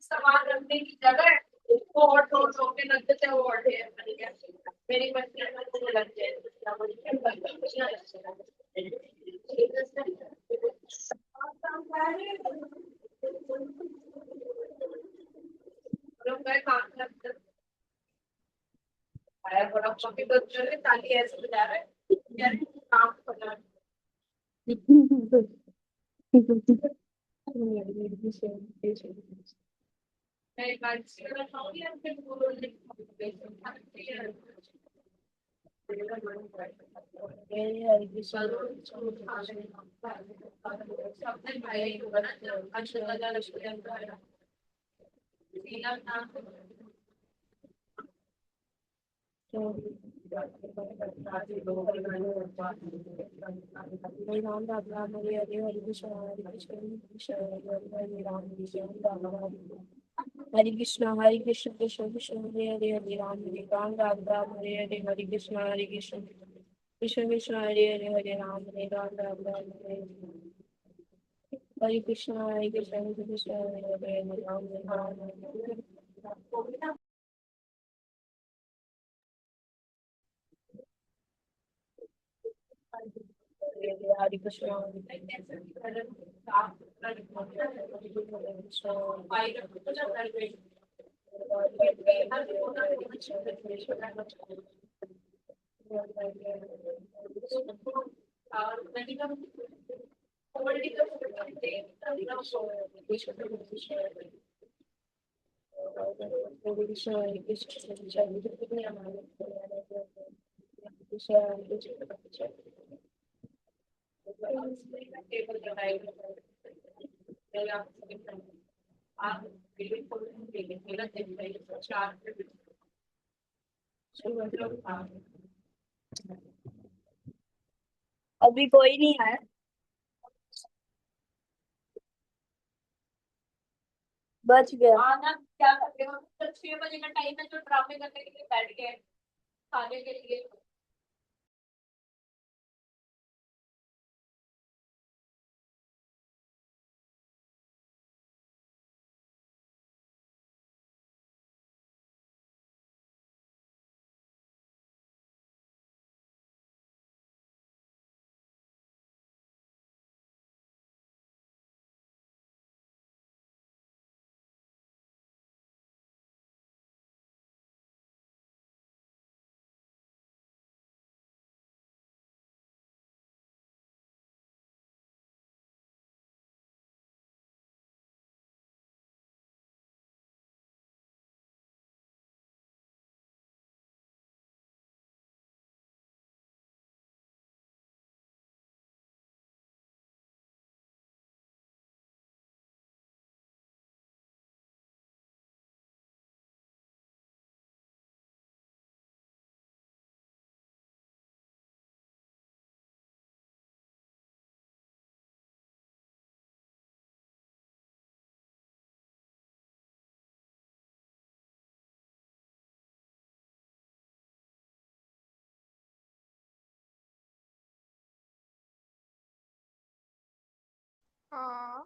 सामान रखने की जगह है, वो और तोड़ तोड़ के रख देते हैं, वो और ढेर बन गया। मेरी बच्ची मुझे लग जाए काम करते आया बड़ा कॉपी कर रहे ताकि ऐसे बजा रहे यार काम करना मैं एक बार से बताऊंगी यार फिर वो अपने भाई को बना अच्छा हरे राम राम राम हरे हरे हरे कृष्ण हरे कृष्ण कृष्ण हरे हरे हरे राम राम राम हरे कृष्ण कृष्ण कृष्ण हरे हरे हरे राम राम हरे हरे हरे कृष्ण कृष्ण कृष्ण हरे राम राम हरे कृष्ण कृष्ण हरे हरे राम राम हरे कृष्ण अभी कोई नहीं है। बच गया आना क्या कर रहे हो तो 6 बजे का टाइम है जो ड्रामे करने के लिए बैठ गए खाने के लिए हाँ।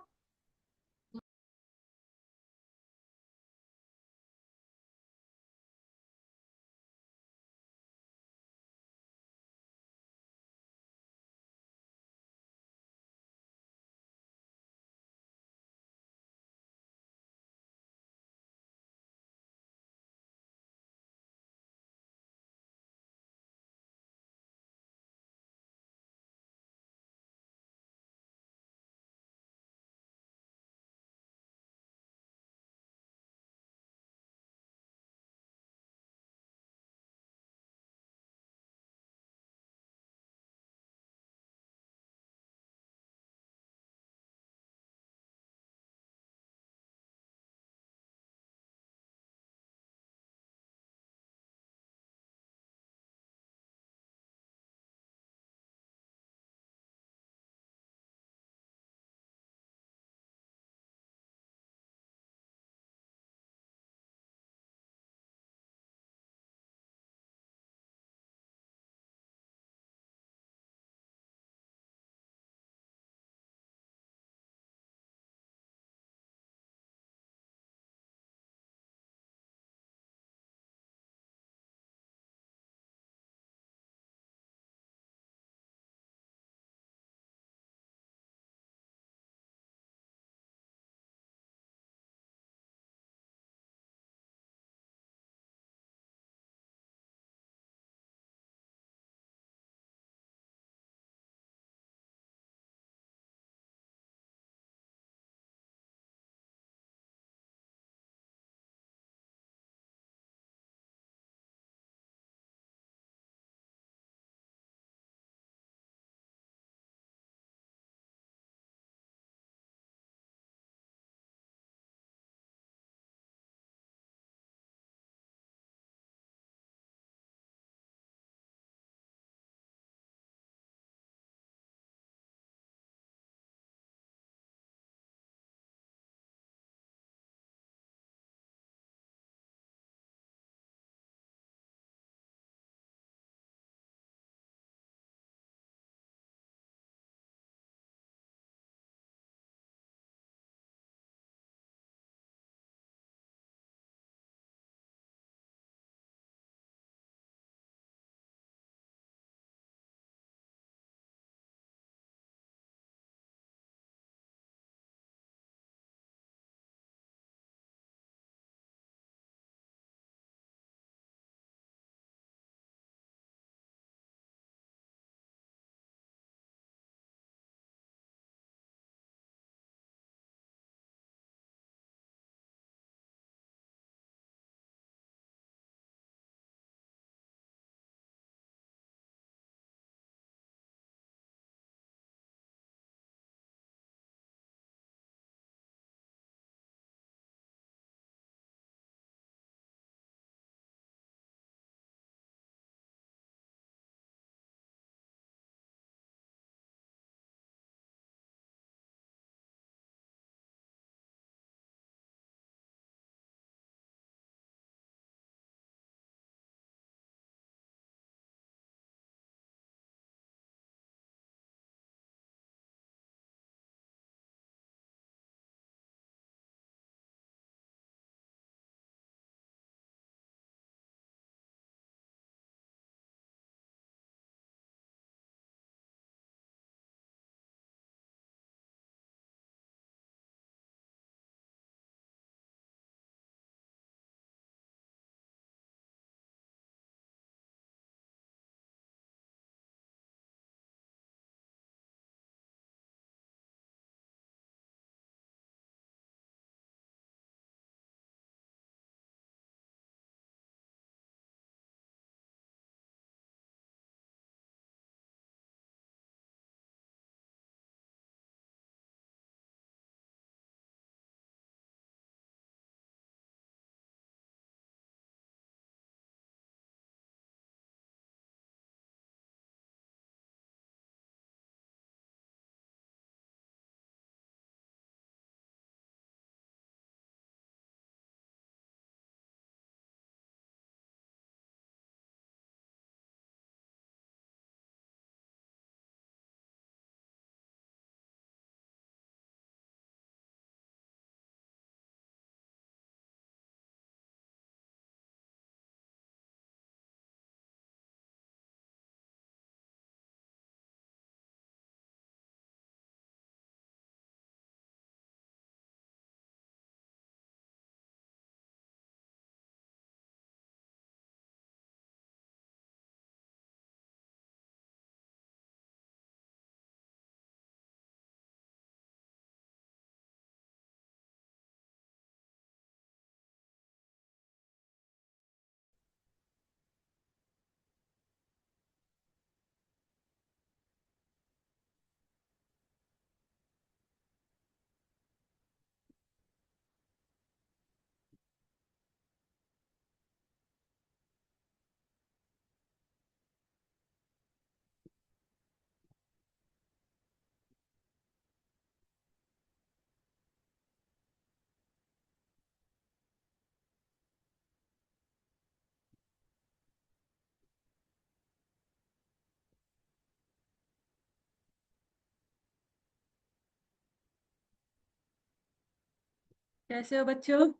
कैसे हो बच्चों?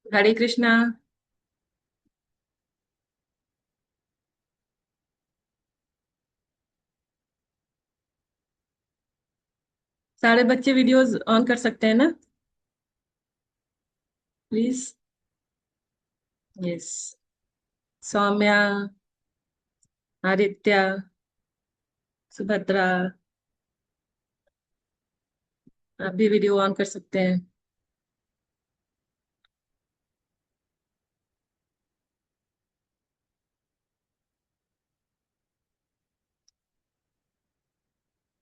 हरे कृष्णा। सारे बच्चे वीडियोस ऑन कर सकते हैं ना? प्लीज। यस। सौम्या, आदित्य, सुभद्रा, आप भी वीडियो ऑन कर सकते हैं।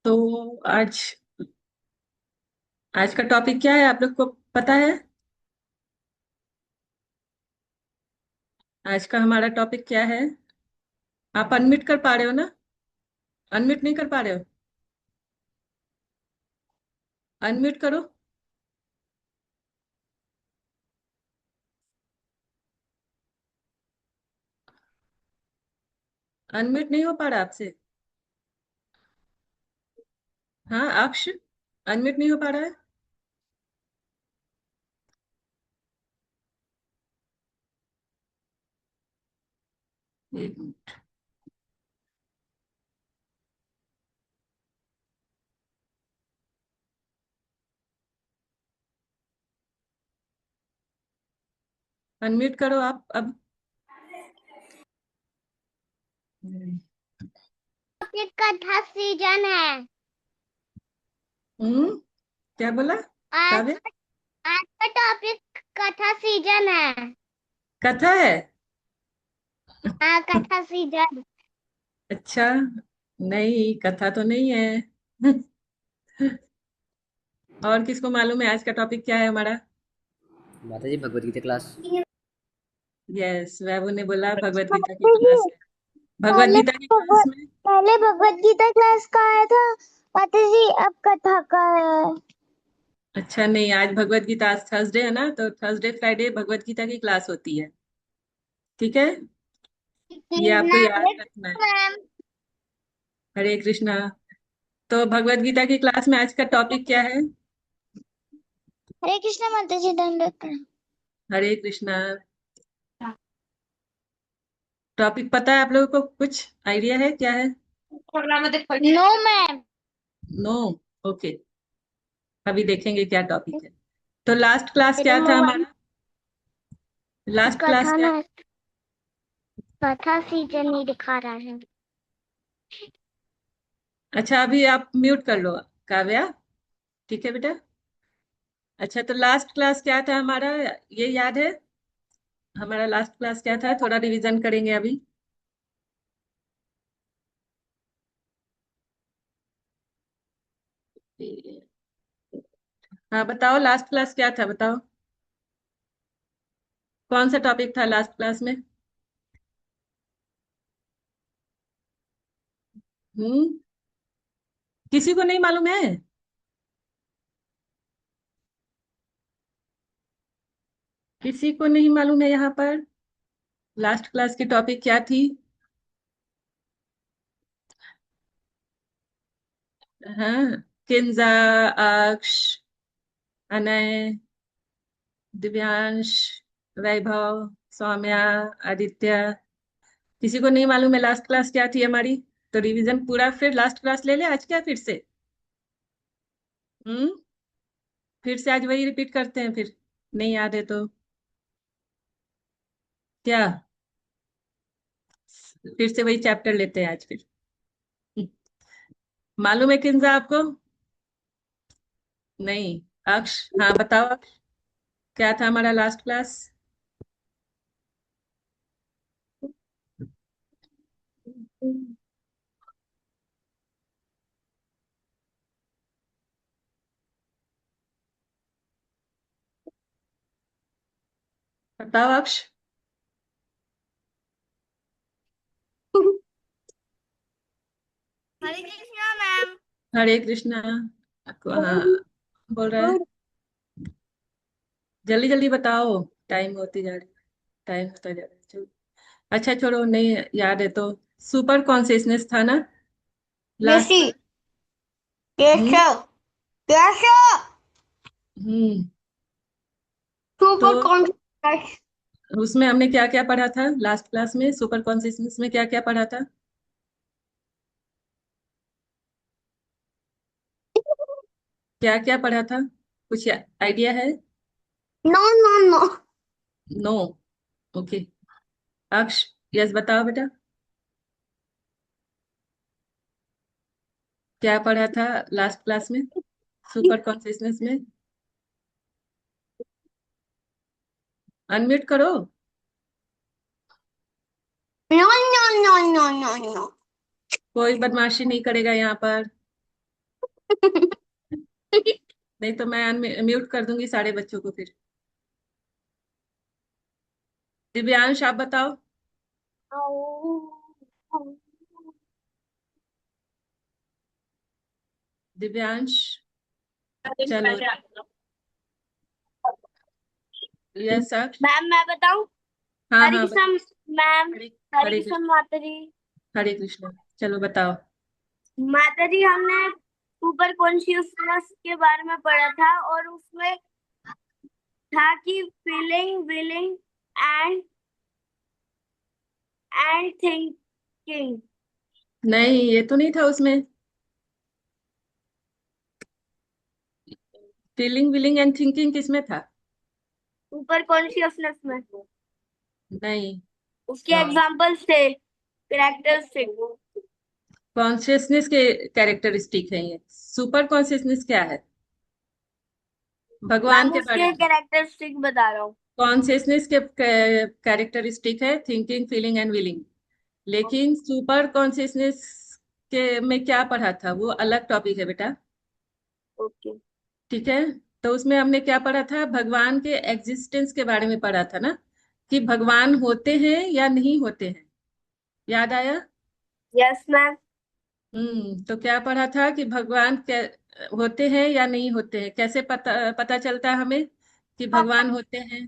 तो आज आज का टॉपिक क्या है, आप लोग को पता है? आज का हमारा टॉपिक क्या है? आप अनम्यूट कर पा रहे हो ना? अनम्यूट नहीं कर पा रहे हो? अनम्यूट करो। अनम्यूट नहीं हो पा रहा आपसे? हाँ अक्ष, अनम्यूट नहीं हो पा रहा है? एक मिनट। अनम्यूट करो आप अब। ये कथा सीजन है। क्या बोला? आज काव्य? आज का टॉपिक कथा सीजन है। कथा है? हाँ, कथा सीजन। अच्छा, नहीं कथा तो नहीं है। और किसको मालूम है आज का टॉपिक क्या है हमारा? माता जी भगवत गीता क्लास। यस, वैभव ने बोला भगवत गीता की माता जी, क्लास है। भगवत पहले गीता की क्लास में। पहले भगवत गीता क्लास का आया था। माता जी, अब कथा का है। अच्छा नहीं, आज भगवत गीता, आज थर्सडे है ना, तो थर्सडे फ्राइडे भगवत गीता की क्लास होती है। ठीक है, ये आपको कृष्णा याद है रखना है। मैम। हरे कृष्णा। तो भगवत गीता की क्लास में आज का टॉपिक क्या है? हरे कृष्णा माता जी, दंडवत प्रणाम। हरे कृष्णा। टॉपिक पता है आप लोगों को? कुछ आइडिया है क्या है? No ma'am. नो। ओके, अभी देखेंगे क्या टॉपिक है। तो लास्ट क्लास मेरे क्या था मोबाइल हमारा? लास्ट क्लास कथा क्या? ना, कथा सीजन नहीं दिखा रहा है। अच्छा अभी आप म्यूट कर लो, काव्या। ठीक है बेटा। अच्छा तो लास्ट क्लास क्या था हमारा, ये याद है? हमारा लास्ट क्लास क्या था, थोड़ा रिवीजन करेंगे अभी। हाँ बताओ, लास्ट क्लास क्या था बताओ। कौन सा टॉपिक था लास्ट क्लास में? हम्म किसी को नहीं मालूम है? किसी को नहीं मालूम है यहाँ पर? लास्ट क्लास की टॉपिक क्या थी? हाँ, किंजा, अक्ष, अनय, दिव्यांश, वैभव, सौम्या, आदित्य। किसी को नहीं मालूम है लास्ट क्लास क्या थी हमारी? तो रिवीजन पूरा फिर लास्ट क्लास ले ले आज, क्या फिर से? हम्म फिर से आज वही रिपीट करते हैं फिर, नहीं याद है तो? क्या, फिर से वही चैप्टर लेते हैं आज फिर? मालूम है किंजा आपको? नहीं। अक्ष, हाँ बताओ अक्ष, क्या था हमारा लास्ट क्लास? बताओ अक्ष। हरे कृष्णा मैम। हरे कृष्णा। हाँ, बोल रहा है। जल्दी जल्दी बताओ, टाइम होती जा रही, टाइम होता जा रहा है, चलो। अच्छा छोड़ो, नहीं याद है तो। सुपर कॉन्शियसनेस था ना लास्ट यसी, क्लास? केशव। कैसे हम्म सुपर तो कॉन्शियस उसमें हमने क्या क्या पढ़ा था लास्ट क्लास में? सुपर कॉन्शियसनेस में क्या क्या पढ़ा था? क्या क्या पढ़ा था? कुछ आइडिया है? No no no no. Okay. Aksh, yes बताओ बेटा, क्या पढ़ा था लास्ट क्लास में सुपर कॉन्शियसनेस में? अनम्यूट करो। No no no no no no कोई बदमाशी नहीं करेगा यहाँ पर, नहीं तो मैं म्यूट कर दूंगी सारे बच्चों को फिर। दिव्यांश आप बताओ। दिव्यांश, चलो। यस अक्ष। मैम मैं बताऊं? हाँ हरे हाँ कृष्णा मैम। हरे हरे हरे कृष्णा कृष्ण। माता जी। हरे कृष्ण, चलो बताओ। माता जी हमने सुपर कॉन्शियसनेस के बारे में पढ़ा था और उसमें था कि फीलिंग विलिंग एंड थिंकिंग। नहीं, ये तो नहीं था उसमें। फीलिंग विलिंग एंड थिंकिंग किसमें था? सुपर कॉन्शियसनेस में नहीं। उसके एग्जांपल्स थे, कैरेक्टरिस्टिक। कॉन्शियसनेस के कैरेक्टरिस्टिक है ये। सुपर कॉन्शियसनेस क्या है? भगवान मैम के बारे उसके में। कैरेक्टरिस्टिक बता रहा हूँ। कॉन्शियसनेस के कैरेक्टरिस्टिक है थिंकिंग फीलिंग एंड विलिंग, लेकिन सुपर कॉन्शियसनेस के में क्या पढ़ा था वो अलग टॉपिक है बेटा। ओके। ठीक है। तो उसमें हमने क्या पढ़ा था? भगवान के एग्जिस्टेंस के बारे में पढ़ा था ना, कि भगवान होते हैं या नहीं होते हैं। याद आया? Yes ma'am. तो क्या पढ़ा था कि भगवान होते हैं या नहीं होते हैं? कैसे पता पता चलता है हमें कि भगवान होते हैं?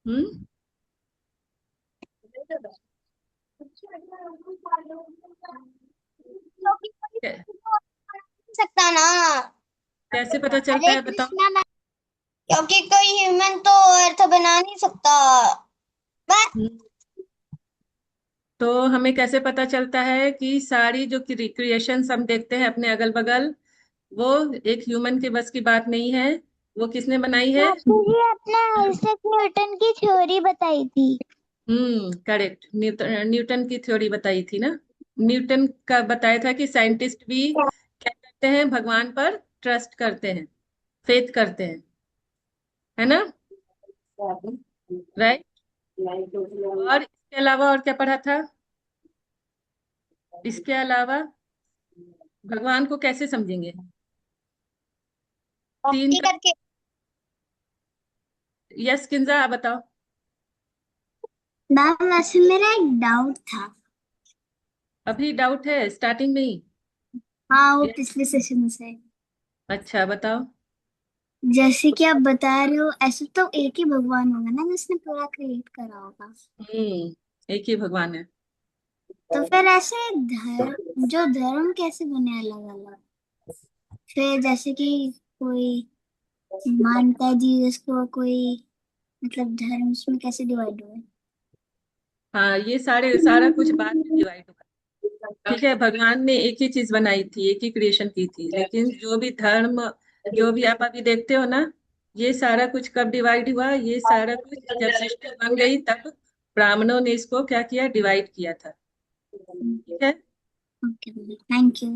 हम्म कै- सकता ना कैसे पता चलता हरे है बताओ? कृष्णा मैम क्योंकि कोई ह्यूमन तो अर्थ बना नहीं सकता बस हम्म, तो हमें कैसे पता चलता है कि सारी जो क्रिएशंस हम देखते हैं अपने अगल बगल, वो एक ह्यूमन के बस की बात नहीं है? वो किसने बनाई है? तुझे अपने आइजैक न्यूटन की थ्योरी बताई थी करेक्ट। न्यूटन की थ्योरी बताई थी ना। न्यूटन का बताया था कि साइंटिस्ट भी क्या करते हैं? भगवान पर ट्रस्ट करते हैं, फेथ करते हैं, है ना? राइट। और इसके अलावा और क्या पढ़ा था? इसके अलावा भगवान को कैसे समझेंगे? तीन भक्ति करके यस किंजा आप बताओ। मैम वैसे मेरा एक डाउट था अभी डाउट है स्टार्टिंग में ही? हाँ वो Yes, पिछले सेशन से अच्छा बताओ। जैसे कि आप बता रहे हो ऐसे तो एक ही भगवान होगा ना जिसने पूरा क्रिएट करा होगा एक ही भगवान है। तो फिर ऐसे धर्म कैसे बने अलग अलग फिर जैसे कि कोई मानता है जीसस को कोई मतलब धर्म उसमें कैसे डिवाइड हुए हाँ, ये सारा कुछ बाद में डिवाइड हुआ। ठीक है, भगवान ने एक ही चीज बनाई थी, एक ही क्रिएशन की थी, लेकिन जो भी धर्म, जो भी आप अभी देखते हो ना, ये सारा कुछ कब डिवाइड हुआ? ये सारा कुछ जब सृष्टि बन गई तब ब्राह्मणों ने इसको क्या किया? डिवाइड किया था। ठीक है। ओके थैंक यू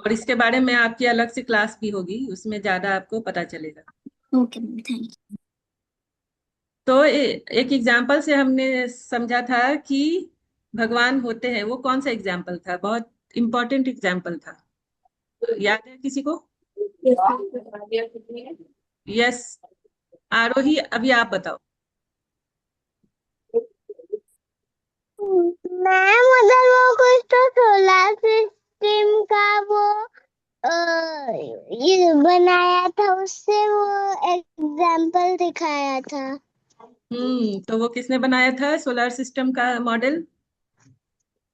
और इसके बारे में आपकी अलग से क्लास भी होगी, उसमें ज्यादा आपको पता चलेगा। ओके थैंक यू तो एक एग्जाम्पल से हमने समझा था कि भगवान होते हैं। वो कौन सा एग्जाम्पल था? बहुत इंपॉर्टेंट एग्जाम्पल था, याद है किसी को? यस आरोही, अभी आप बताओ। मैम अगर वो कुछ तो सोलर सिस्टम का वो ये बनाया था उससे वो एग्जाम्पल दिखाया था तो वो किसने बनाया था सोलर सिस्टम का मॉडल?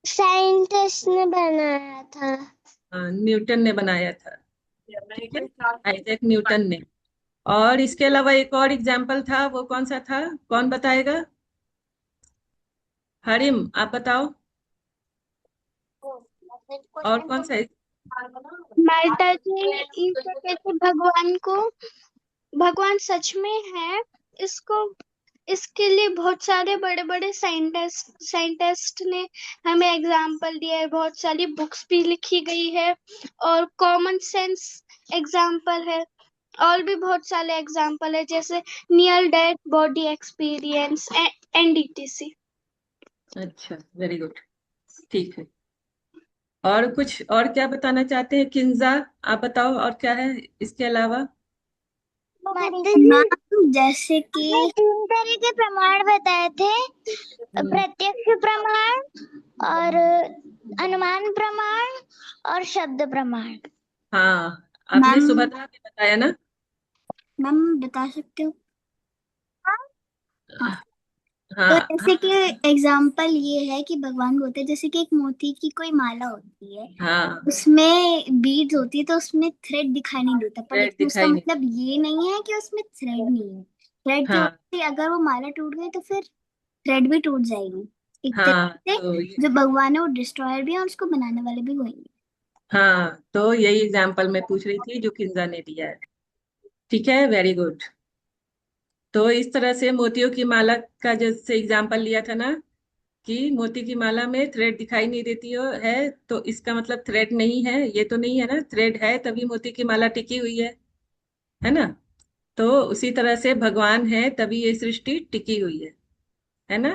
साइंटिस्ट ने बनाया था न्यूटन ने बनाया था। ठीक है, आइजैक न्यूटन ने। और इसके अलावा एक और एग्जाम्पल था, वो कौन सा था, कौन बताएगा? हरिम, आप बताओ। और कौन सा माता जी, ईश्वर कैसे भगवान सच में है, इसको इसके लिए बहुत सारे बड़े बड़े साइंटिस्ट ने हमें एग्जाम्पल दिया है, बहुत सारी बुक्स भी लिखी गई है, और कॉमन सेंस एग्जाम्पल है, और भी बहुत सारे एग्जाम्पल है, जैसे नियर डेथ बॉडी एक्सपीरियंस एनडीटीसी। अच्छा, वेरी गुड, ठीक है। और कुछ और क्या बताना चाहते हैं किंजा? आप बताओ और क्या है इसके अलावा? मैम जैसे कि हमने 3 तरह के प्रमाण बताए थे, हम्म, प्रत्यक्ष प्रमाण और अनुमान प्रमाण और शब्द प्रमाण। हाँ, आपने मैम सुभद्रा ने बताया ना? मैम बता सकते हो? हाँ, तो हाँ जैसे हाँ कि एग्जाम्पल ये है कि भगवान बोलते हैं, जैसे कि एक मोती की कोई माला होती है, हाँ, उसमें बीड्स होती है, तो उसमें थ्रेड दिखाई नहीं देता, पर रेड लेकिन उसका दिखाई नहीं। मतलब ये नहीं है कि उसमें थ्रेड नहीं है। थ्रेड की हाँ वजह से अगर वो माला टूट गई तो फिर थ्रेड भी टूट जाएगी। एक हाँ, तरीके से तो ये, जो भगवान है वो डिस्ट्रॉयर भी है और उसको बनाने वाले भी वही है। हाँ, तो यही एग्जाम्पल मैं पूछ रही थी जो किंजा ने दिया है। ठीक है, वेरी गुड। तो इस तरह से मोतियों की माला का जैसे एग्जाम्पल लिया था ना, कि मोती की माला में थ्रेड दिखाई नहीं देती है, तो इसका मतलब थ्रेड नहीं है, ये तो नहीं है ना, थ्रेड है तभी मोती की माला टिकी हुई है ना? तो उसी तरह से भगवान है तभी ये सृष्टि टिकी हुई है ना?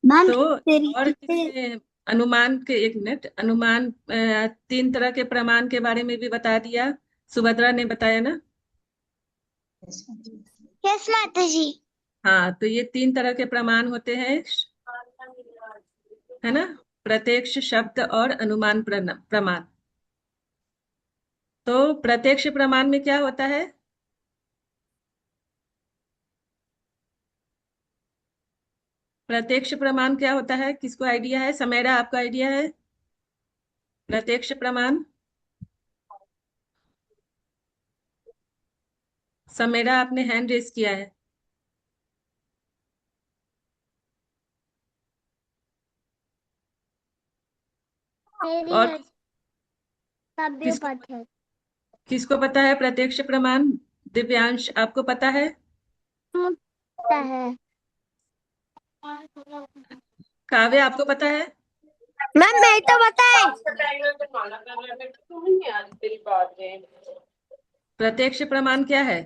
मैम तो इस और तरीके से किसने अनुमान के, एक मिनट, अनुमान 3 तरह के प्रमाण के बारे में भी बता दिया, सुभद्रा ने बताया ना? यस माता जी। हाँ, तो ये 3 तरह के प्रमाण होते हैं, है ना? प्रत्यक्ष, शब्द और अनुमान प्रमाण। तो प्रत्यक्ष प्रमाण में क्या होता है? प्रत्यक्ष प्रमाण क्या होता है, किसको आइडिया है? समेरा, आपको आइडिया है प्रत्यक्ष प्रमाण? समेरा, आपने हैंड रेस किया है। मेरी और है काव्य किसको पाठ है। किसको पता है प्रत्यक्ष प्रमाण? दिव्यांश, आपको पता है? पता है। काव्य, आपको पता है? मैम मैं तो पता है। प्रत्यक्ष प्रमाण क्या है?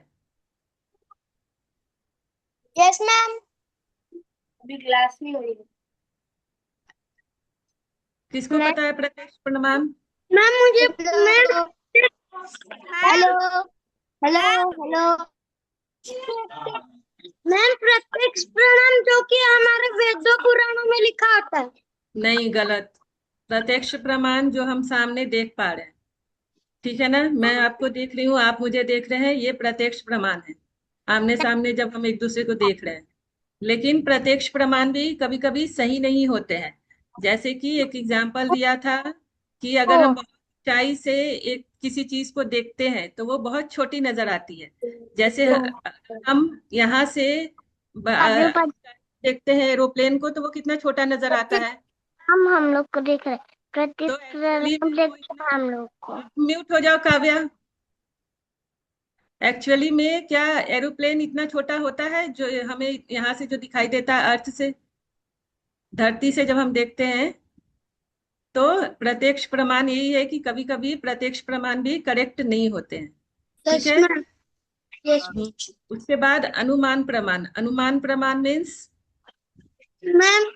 Yes ma'am. अभी क्लास नहीं हो रही। किसको पता है प्रत्यक्ष प्रमाण? मैम मुझे मैं हेलो हेलो हेलो मैम, प्रत्यक्ष प्रणाम जो कि हमारे वेदों पुराणों में लिखा होता है। नहीं, गलत। प्रत्यक्ष प्रमाण जो हम सामने देख पा रहे हैं, ठीक है ना, मैं आपको देख रही हूँ, आप मुझे देख रहे हैं, ये प्रत्यक्ष प्रमाण है, आमने सामने जब हम एक दूसरे को देख रहे हैं। लेकिन प्रत्यक्ष प्रमाण भी कभी कभी सही नहीं होते हैं। जैसे कि एक एग्जाम्पल दिया था कि अगर हम बहुत ऊंचाई से एक किसी चीज को देखते हैं तो वो बहुत छोटी नजर आती है। जैसे हम यहाँ से काव्य पाठ देखते हैं एरोप्लेन को, तो वो कितना छोटा नजर आता है। हम लोग को देख रहे हैं। तो प्रत्यक्ष एक्चुअली प्रणाम में वो देखते इतना, हैं हम लोग को। आप म्यूट हो जाओ काव्या। एक्चुअली में क्या एरोप्लेन इतना छोटा होता है जो हमें यहाँ से जो दिखाई देता है अर्थ से, धरती से जब हम देखते हैं, तो प्रत्यक्ष प्रमाण यही है कि कभी कभी प्रत्यक्ष प्रमाण भी करेक्ट नहीं होते हैं। ठीक यस है। मैम। यस उसके बाद अनुमान प्रमाण। अनुमान प्रमाण मीन्स, मैम।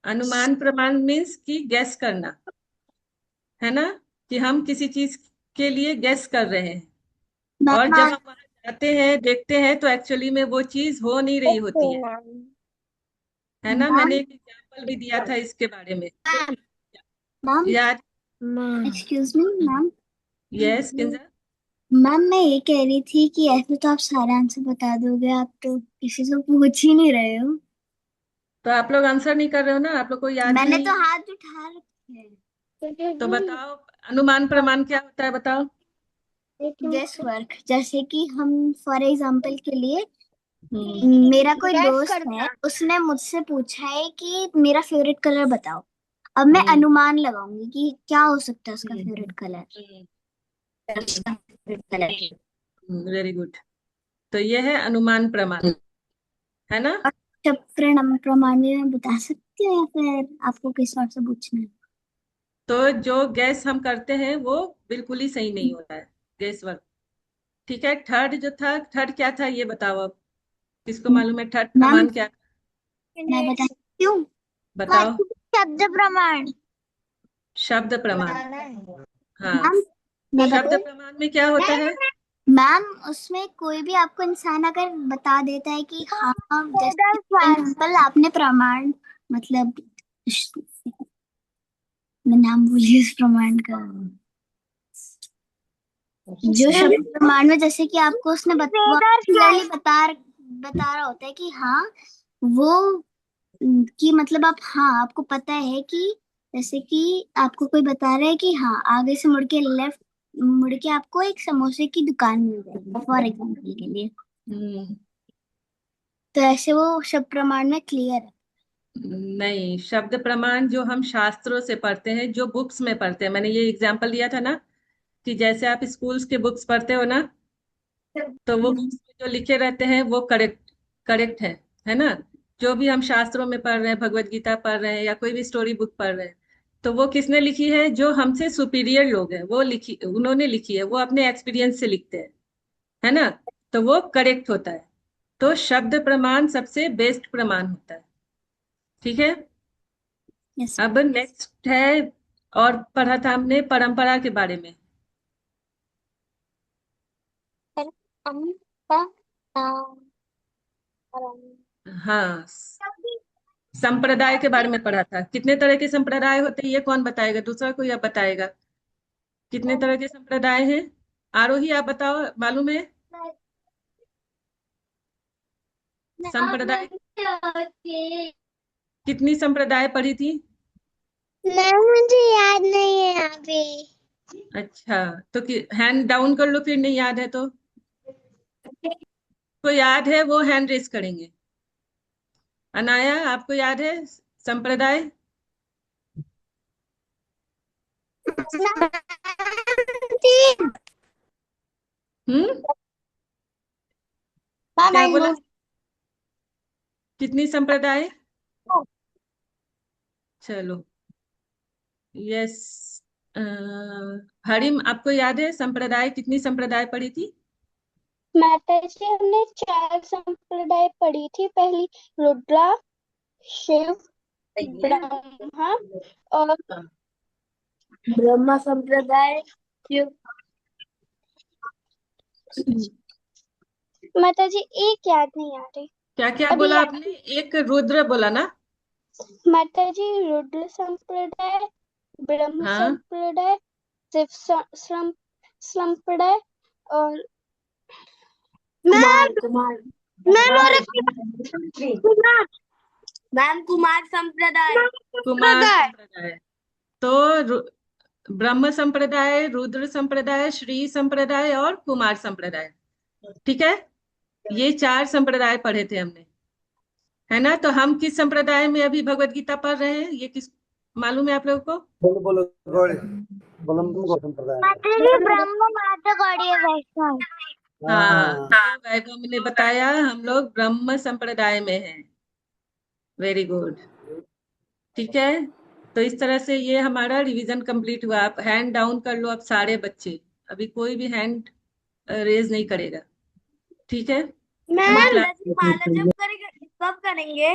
अनुमान प्रमाण मीन्स कि गैस करना, है ना, कि हम किसी चीज के लिए गैस कर रहे हैं, और जब मैम हम वहां जाते हैं देखते हैं तो एक्चुअली में वो चीज हो नहीं रही होती है ना? मैंने एक एग्जाम्पल भी दिया था इसके बारे में, मैम याद? Excuse me ma'am. Yes Kinjal. Ma'am मैं ये कह रही थी कि ऐसे तो आप सारा आंसर बता दोगे, आप तो किसी से पूछ ही नहीं रहे हो। तो आप लोग आंसर नहीं कर रहे हो ना, आप लोग को याद ही मैंने नहीं तो है। हाथ उठा रखे हैं। तो बताओ, अनुमान प्रमाण क्या होता है, बताओ। गेस वर्क, जैसे कि हम फॉर एग्जांपल के लिए हम्म मेरा कोई दोस्त है, उसने मुझसे पूछा है कि मेरा फेवरेट कलर बताओ। अब मैं हम्म अनुमान लगाऊंगी कि क्या हो सकता है उसका हम्म, फेवरेट कलर। Very good. तो ये है अनुमान प्रमाण, है ना। जब प्रमाण में बता सकती हो या फिर आपको किस और से पूछना है? तो जो गैस हम करते हैं वो बिल्कुल ही सही नहीं होता है, गैस वर्क। ठीक है, थर्ड जो था, थर्ड क्या था ये बताओ अब, किसको मालूम है थर्ड मैम प्रमाण क्या। मैं बता सकती हूँ। बताओ। शब्द प्रमाण। शब्द प्रमाण। हाँ, मैम मैं शब्द बता प्रमाण में क्या होता है। मैम उसमें कोई भी आपको इंसान अगर बता देता है कि हाँ, जैसे एग्जाम्पल आपने प्रमाण मतलब मैं नाम भूली उस प्रमाण का, जो शब्द प्रमाण में जैसे कि आपको उसने वो क्लियरली बता रहा होता है कि हाँ वो कि मतलब आप, हाँ आपको पता है कि जैसे कि आपको कोई बता रहा है कि हाँ आगे से मुड़ के लेफ्ट मुड़ के आपको एक समोसे की दुकान मिल जाएगी फॉर एग्जाम्पल के लिए। हम्म, तो ऐसे वो शब्द प्रमाण में क्लियर है। नहीं, शब्द प्रमाण जो हम शास्त्रों से पढ़ते हैं, जो बुक्स में पढ़ते हैं, मैंने ये एग्जांपल दिया था ना, कि जैसे आप स्कूल्स के बुक्स पढ़ते हो ना, तो वो बुक्स में जो लिखे रहते हैं वो करेक्ट करेक्ट है ना। जो भी हम शास्त्रों में पढ़ रहे हैं, भगवत गीता पढ़ रहे हैं या कोई भी स्टोरी बुक पढ़ रहे हैं, तो वो किसने लिखी है, जो हमसे सुपीरियर लोग हैं वो लिखी, उन्होंने लिखी है, वो अपने एक्सपीरियंस से लिखते हैं, है ना। तो वो करेक्ट होता है। तो शब्द प्रमाण सबसे बेस्ट प्रमाण होता है। ठीक है। यस। अब नेक्स्ट है, और पढ़ा था हमने परंपरा के बारे में। हाँ, संप्रदाय के बारे में पढ़ा था। कितने तरह के संप्रदाय होते हैं ये कौन बताएगा, दूसरा कोई आप बताएगा। कितने तरह के संप्रदाय हैं, आरोही आप बताओ, मालूम है संप्रदाय, कितनी संप्रदाय पढ़ी थी। मैम मुझे याद नहीं है अभी। अच्छा, तो हैंड डाउन कर लो फिर, नहीं याद है तो। को याद है वो हैंड रेस करेंगे। अनाया, आपको याद है संप्रदाय। हम्म, क्या बोला, कितनी संप्रदाय। चलो, यस। हरिम, आपको याद है संप्रदाय, कितनी संप्रदाय पढ़ी थी। माता जी हमने 4 संप्रदाय पढ़ी थी। पहली रुद्रा, शिव, ब्रह्मा और ब्रह्मा संप्रदाय, शिव। माता जी एक याद नहीं आ रही। क्या क्या अभी बोला याद, आपने, एक रुद्र बोला ना। माता जी रुद्र संप्रदाय, ब्रह्म हाँ, संप्रदाय, शिव संप्रदाय और कुमार कुमार मैम और मैम कुमार संप्रदाय। कुमार संप्रदाय। तो ब्रह्म संप्रदाय, रुद्र संप्रदाय, श्री संप्रदाय और कुमार संप्रदाय। ठीक है, ये 4 संप्रदाय पढ़े थे हमने, है ना। तो हम किस संप्रदाय में अभी भगवत गीता पढ़ रहे हैं, ये किस मालूम है आप लोगों को। बोलो बोलो गौड़ी बोलो, तुम संप्रदाय ब्रह्म माता गौड़ी वैष्णव। हाँ, हाँ तो वैभव ने बताया हम लोग ब्रह्म संप्रदाय में हैं। Very good. ठीक है, तो इस तरह से ये हमारा रिवीजन कंप्लीट हुआ। आप हैंड डाउन कर लो अब सारे बच्चे, अभी कोई भी हैंड रेज नहीं करेगा। ठीक है, अभी मैम क्लास, दशमाला जब करेंगे, कब करेंगे?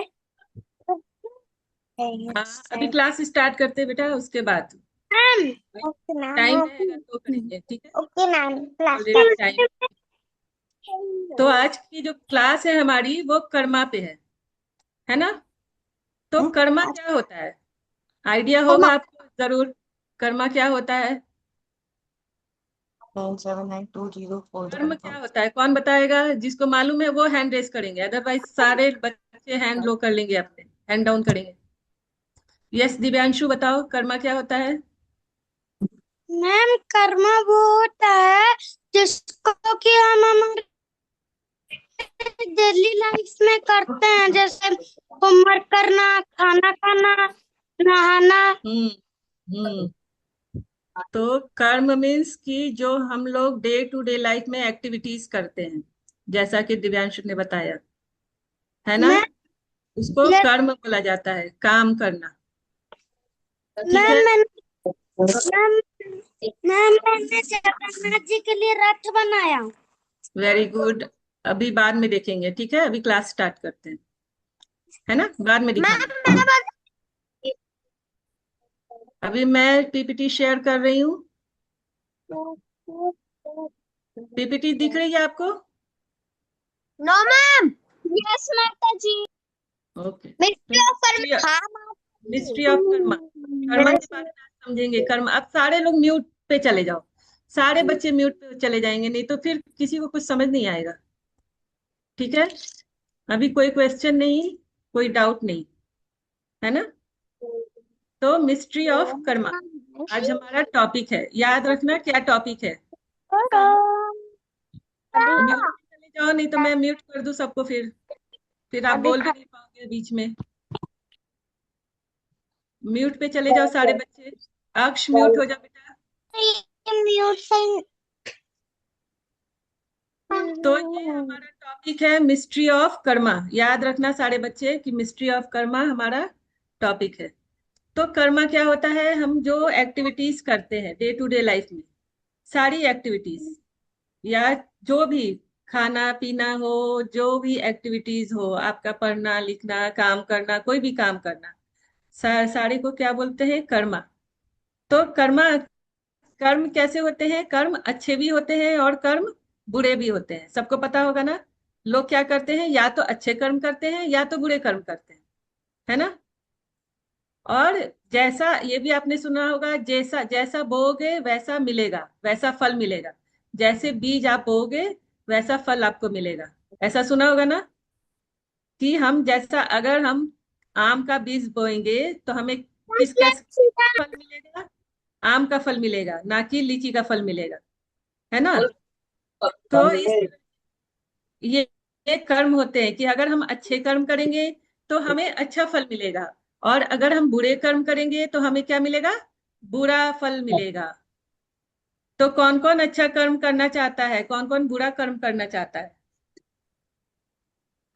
हाँ अभी क्लास स्टार्ट करते हैं बेटा, उसके बाद ओके टाइम मैम। रहेगा तो करेंगे। ठीक है, okay ma'am, class already time. तो आज की जो क्लास है हमारी वो कर्मा पे है ना। तो कर्मा क्या होता है, आइडिया होगा आपको जरूर, कर्मा क्या होता है। 979204 कर्म क्या होता है, कौन बताएगा, जिसको मालूम है वो हैंड रेस करेंगे, अदरवाइज सारे बच्चे हैंड लो कर लेंगे अपने, हैंड डाउन करेंगे। यस दिव्यांशु बताओ कर्मा क्या होता है? मैम कर्मा वो होता है जिसको कि हम हमारे डेली लाइफ में करते हैं, जैसे होमवर्क करना, खाना खाना, नहाना। हम्म हम्म तो कर्म मीन्स कि जो हम लोग डे टू डे लाइफ में एक्टिविटीज करते हैं, जैसा कि दिव्यांशु ने बताया, है ना? मैम उसको ये कर्म बोला जाता है, काम करना। ठीक मैम है, मैम मैम मैंने जगन्नाथ जी के लिए रथ बनाया। Very good. अभी बाद में देखेंगे, ठीक है, अभी क्लास स्टार्ट करते हैं, है ना, बाद में मैम दिखाना। मैंने अभी मैं पीपीटी शेयर कर रही हूँ। पीपीटी दिख रही है आपको? No ma'am. यस माता जी। Okay. Mister mystery mystery of karma, karma के बारे में आज समझेंगे। कर्म, अब सारे लोग म्यूट पे चले जाओ, सारे बच्चे म्यूट पे चले जाएंगे, नहीं तो फिर किसी को कुछ समझ नहीं आएगा। ठीक है, अभी कोई क्वेश्चन नहीं, कोई डाउट नहीं, है ना? तो मिस्ट्री ऑफ कर्मा आज हमारा टॉपिक है। याद रखना क्या टॉपिक है। म्यूट पे चले जाओ, नहीं तो मैं म्यूट कर दूं सबको, फिर आप बोल भी नहीं पाओगे बीच में। म्यूट पे चले जाओ सारे बच्चे। अक्ष म्यूट हो जाओ बेटा। तो ये हमारा टॉपिक है मिस्ट्री ऑफ कर्मा। याद रखना सारे बच्चे कि मिस्ट्री ऑफ कर्मा हमारा टॉपिक है। तो कर्मा क्या होता है? हम जो एक्टिविटीज करते हैं डे टू डे लाइफ में, सारी एक्टिविटीज, या जो भी खाना पीना हो, जो भी एक्टिविटीज हो, आपका पढ़ना लिखना, काम करना, कोई भी काम करना, सारे को क्या बोलते हैं? कर्मा। तो कर्मा, कर्म कैसे होते हैं? कर्म अच्छे भी होते हैं और कर्म बुरे भी होते हैं, सबको पता होगा ना। लोग क्या करते हैं? या तो अच्छे कर्म करते हैं या तो बुरे कर्म करते हैं, है ना? और जैसा, ये भी आपने सुना होगा, जैसा जैसा बोओगे वैसा मिलेगा, वैसा फल मिलेगा। जैसे बीज आप बोओगे वैसा फल आपको मिलेगा। ऐसा सुना होगा ना कि हम जैसा, अगर हम आम का बीज बोएंगे तो हमें कैसे फल मिलेगा? आम का फल मिलेगा, ना कि लीची का फल मिलेगा, है ना? तो ये ये कर्म होते हैं कि अगर हम अच्छे कर्म करेंगे तो हमें अच्छा फल मिलेगा, और अगर हम बुरे कर्म करेंगे तो हमें क्या मिलेगा? बुरा फल मिलेगा। तो कौन कौन अच्छा कर्म करना चाहता है, कौन कौन बुरा कर्म करना चाहता है?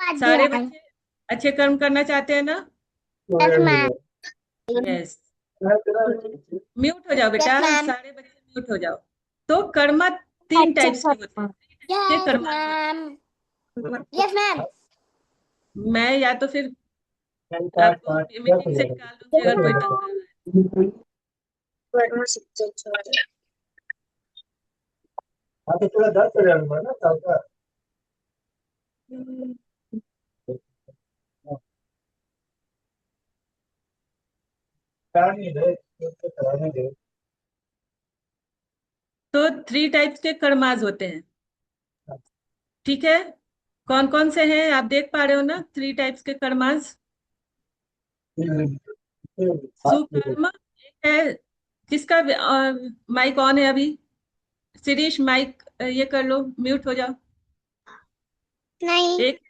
सारे बच्चे अच्छे कर्म करना चाहते हैं ना? यस। म्यूट हो जाओ बेटा, सारे बच्चे म्यूट हो जाओ। तो कर्म तीन टाइप्स के होते हैं, तीन टाइप्स के कर्म होते हैं। Yes ma'am. मैं या तो फिर आपको मीटिंग से निकाल दूंगी अगर कोई तंग कर रहा है। हाँ तो थोड़ा 10,000 हुआ ना साल का। करानी है, तो कराने दे। तो थ्री टाइप्स के कर्माज होते हैं, ठीक है? कौन कौन से हैं आप देख पा रहे हो ना? थ्री टाइप्स के कर्माज। सुकर्म एक है, किसका माइक ऑन है अभी? शिरीष माइक ये कर लो, म्यूट हो जाओ। नहीं। एक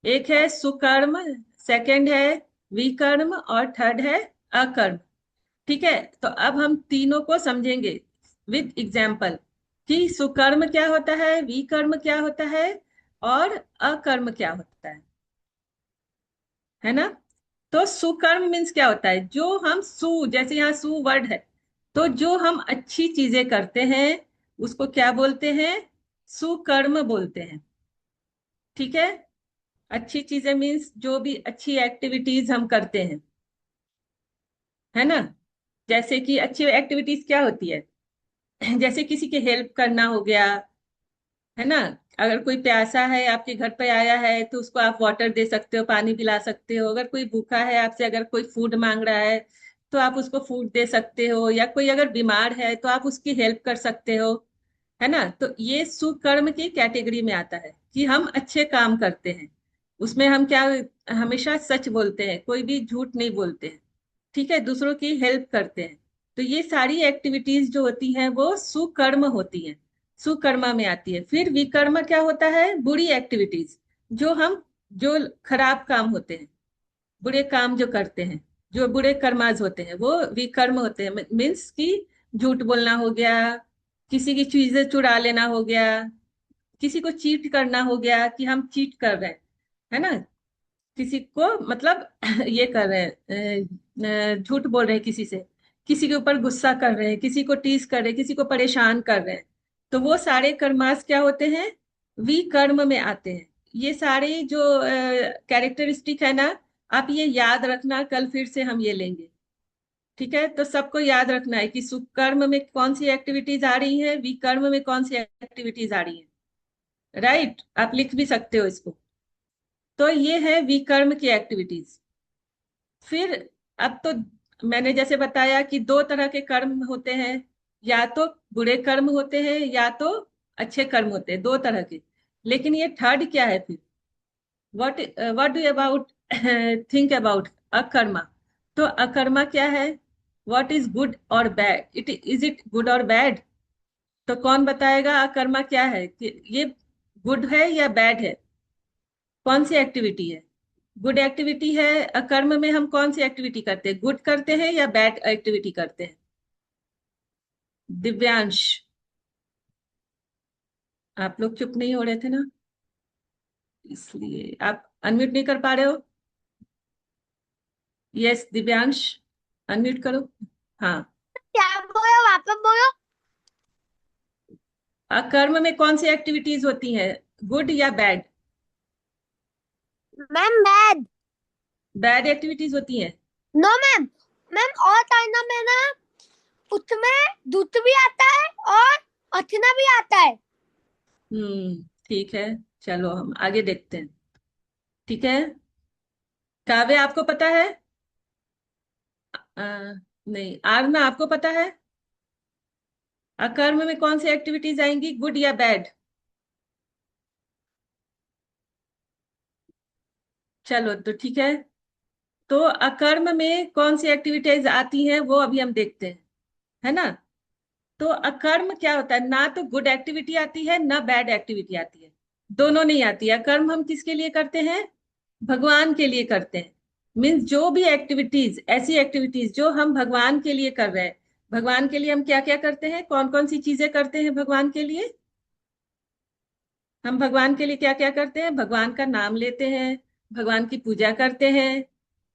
एक है सुकर्म, सेकंड है विकर्म, और थर्ड है अकर्म। ठीक है, तो अब हम तीनों को समझेंगे विद एग्जाम्पल कि सुकर्म क्या होता है, विकर्म क्या होता है, और अकर्म क्या होता है ना? तो सुकर्म मीन्स क्या होता है? जो हम जैसे यहाँ सु वर्ड है, तो जो हम अच्छी चीजें करते हैं उसको क्या बोलते हैं? सुकर्म बोलते हैं। ठीक है, अच्छी चीजें मीन्स जो भी अच्छी एक्टिविटीज हम करते हैं, है ना? जैसे कि अच्छी एक्टिविटीज क्या होती है? जैसे किसी की हेल्प करना हो गया, है ना? अगर कोई प्यासा है आपके घर पे आया है तो उसको आप वाटर दे सकते हो, पानी पिला सकते हो। अगर कोई भूखा है आपसे, अगर कोई फूड मांग रहा है तो आप उसको फूड दे सकते हो, या कोई अगर बीमार है तो आप उसकी हेल्प कर सकते हो, है ना? तो ये सुकर्म की कैटेगरी में आता है कि हम अच्छे काम करते हैं। उसमें हम क्या हमेशा सच बोलते हैं, कोई भी झूठ नहीं बोलते हैं, ठीक है, दूसरों की हेल्प करते हैं। तो ये सारी एक्टिविटीज जो होती हैं वो सुकर्म होती हैं, सुकर्मा में आती है। फिर विकर्म क्या होता है? बुरी एक्टिविटीज, जो खराब काम होते हैं, बुरे काम जो करते हैं, जो बुरे कर्माज होते हैं वो विकर्म होते हैं। मीन्स कि झूठ बोलना हो गया, किसी की चीजें चुरा लेना हो गया, किसी को चीट करना हो गया कि हम चीट कर रहे हैं, है ना, किसी को मतलब ये कर रहे हैं, झूठ बोल रहे हैं किसी से, किसी के ऊपर गुस्सा कर रहे हैं, किसी को टीज कर रहे हैं, किसी को परेशान कर रहे हैं। तो वो सारे कर्मास क्या होते हैं? विकर्म में आते हैं। ये सारे जो कैरेक्टरिस्टिक है ना, आप ये याद रखना, कल फिर से हम ये लेंगे, ठीक है। तो सबको याद रखना है कि सुकर्म में कौन सी एक्टिविटीज आ रही है, विकर्म में कौन सी एक्टिविटीज आ रही है, राइट। आप लिख भी सकते हो इसको। तो ये है विकर्म की एक्टिविटीज। फिर अब तो मैंने जैसे बताया कि दो तरह के कर्म होते हैं, या तो बुरे कर्म होते हैं या तो अच्छे कर्म होते हैं, दो तरह के। लेकिन ये थर्ड क्या है फिर? What what do about think about akarma? तो अकर्मा क्या है? व्हाट इज गुड और बैड? इज इट गुड और बैड? तो कौन बताएगा अकर्मा क्या है, कि ये गुड है या बैड है? कौन सी एक्टिविटी है? गुड एक्टिविटी है। अकर्म में हम कौन सी एक्टिविटी करते हैं, गुड करते हैं या बैड एक्टिविटी करते हैं? दिव्यांश, आप लोग चुप नहीं हो रहे थे ना, इसलिए आप अनम्यूट नहीं कर पा रहे हो। यस दिव्यांश, अनम्यूट करो। हाँ, क्या बोलो, वापस बोलो। अकर्म में कौन सी एक्टिविटीज होती हैं, गुड या bad? Ma'am bad. Bad activities होती हैं। No ma'am. मैम और टाइम में ना उसमें दूध भी आता है और अथना भी आता है। ठीक है, चलो हम आगे देखते हैं, ठीक है। काव्य आपको पता है? नहीं, आरना आपको पता है अकर्म में कौन सी एक्टिविटीज आएंगी, गुड या बैड? चलो तो ठीक है। तो अकर्म में कौन सी एक्टिविटीज आती हैं वो अभी हम देखते हैं, है ना। तो अकर्म क्या होता है? ना तो गुड एक्टिविटी आती है ना बैड एक्टिविटी आती है, दोनों नहीं आती है। अकर्म हम किसके लिए करते हैं? भगवान के लिए करते हैं। मीन्स जो भी एक्टिविटीज, ऐसी एक्टिविटीज जो हम भगवान के लिए कर रहे हैं। भगवान के लिए हम क्या क्या करते हैं, कौन कौन सी चीजें करते हैं भगवान के लिए? हम भगवान के लिए क्या क्या करते हैं? भगवान का नाम लेते हैं, भगवान की पूजा करते हैं,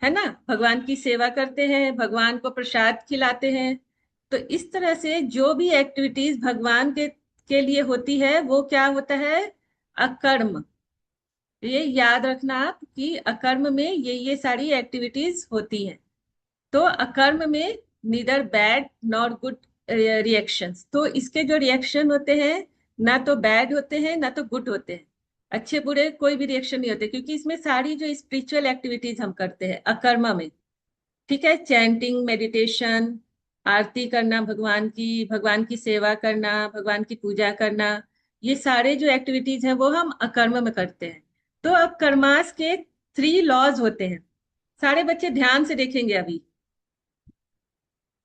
है ना, भगवान की सेवा करते हैं, भगवान को प्रसाद खिलाते हैं। तो इस तरह से जो भी एक्टिविटीज भगवान के लिए होती है वो क्या होता है? अकर्म। ये याद रखना आप कि अकर्म में ये सारी एक्टिविटीज होती हैं। तो अकर्म में neither bad nor good reactions. तो इसके जो रिएक्शन होते हैं ना तो बैड होते हैं ना तो गुड होते हैं, अच्छे बुरे कोई भी रिएक्शन नहीं होते, क्योंकि इसमें सारी जो स्पिरिचुअल एक्टिविटीज हम करते हैं अकर्मा में, ठीक है, चैंटिंग, मेडिटेशन, आरती करना भगवान की सेवा करना, भगवान की पूजा करना, ये सारे जो एक्टिविटीज हैं वो हम अकर्म में करते हैं। तो अब कर्मास के 3 लॉज होते हैं, सारे बच्चे ध्यान से देखेंगे अभी,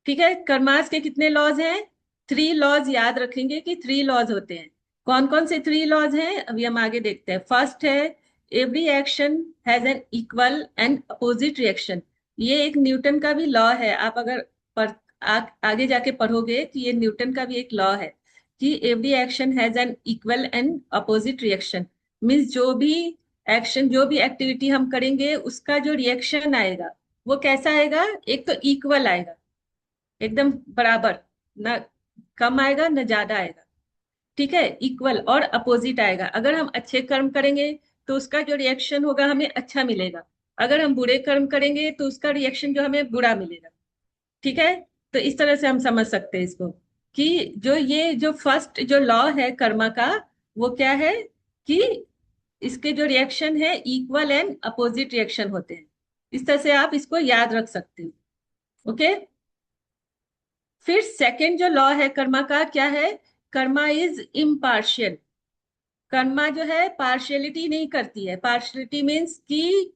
ठीक है। कर्मास के कितने लॉज हैं? 3 लॉज याद रखेंगे कि 3 लॉज होते हैं। कौन कौन से 3 लॉज हैं अभी हम आगे देखते हैं। फर्स्ट है every action has an equal and opposite reaction. ये एक न्यूटन का भी लॉ है, आप अगर आगे जाके पढ़ोगे कि ये न्यूटन का भी एक लॉ है कि every action has an equal and opposite reaction. Means जो भी एक्शन, जो भी एक्टिविटी हम करेंगे उसका जो रिएक्शन आएगा वो कैसा आएगा? एक तो इक्वल आएगा, एकदम बराबर, ना कम आएगा ना ज्यादा आएगा, ठीक है, इक्वल। और अपोजिट आएगा, अगर हम अच्छे कर्म करेंगे तो उसका जो रिएक्शन होगा हमें अच्छा मिलेगा, अगर हम बुरे कर्म करेंगे तो उसका रिएक्शन जो हमें बुरा मिलेगा, ठीक है। तो इस तरह से हम समझ सकते हैं इसको कि जो ये जो फर्स्ट जो लॉ है कर्मा का वो क्या है कि इसके जो रिएक्शन है इक्वल एंड अपोजिट रिएक्शन होते हैं। इस तरह से आप इसको याद रख सकते हो, ओके। फिर सेकंड जो लॉ है कर्मा का क्या है? Karma is impartial. कर्मा जो है पार्शियलिटी नहीं करती है। पार्शियलिटी मीन्स कि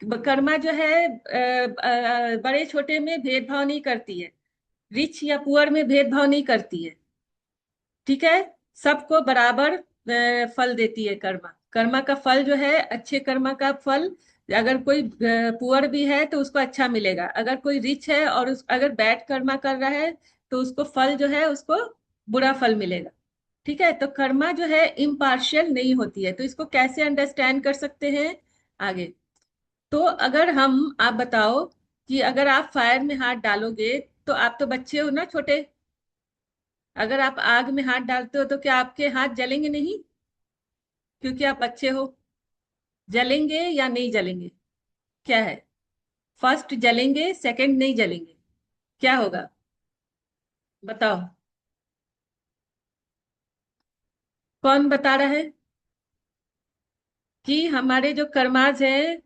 कर्मा जो है बड़े छोटे में भेदभाव नहीं करती है, रिच या पुअर में भेदभाव नहीं करती है। ठीक है, सबको बराबर फल देती है कर्मा। कर्मा का फल जो है, अच्छे कर्मा का फल, अगर कोई पुअर भी है तो उसको अच्छा मिलेगा, अगर कोई रिच है और अगर बैड कर्मा कर रहा है तो उसको फल जो है उसको बुरा फल मिलेगा। ठीक है, तो कर्मा जो है इम्पार्शियल नहीं होती है। तो इसको कैसे अंडरस्टैंड कर सकते हैं आगे? तो अगर हम, आप बताओ कि अगर आप फायर में हाथ डालोगे, तो आप तो बच्चे हो ना छोटे, अगर आप आग में हाथ डालते हो तो क्या आपके हाथ जलेंगे नहीं? क्योंकि आप बच्चे हो। जलेंगे या नहीं जलेंगे? क्या है? फर्स्ट जलेंगे, सेकंड नहीं जलेंगे, क्या होगा बताओ? कौन बता रहा है कि हमारे जो कर्माज हैं,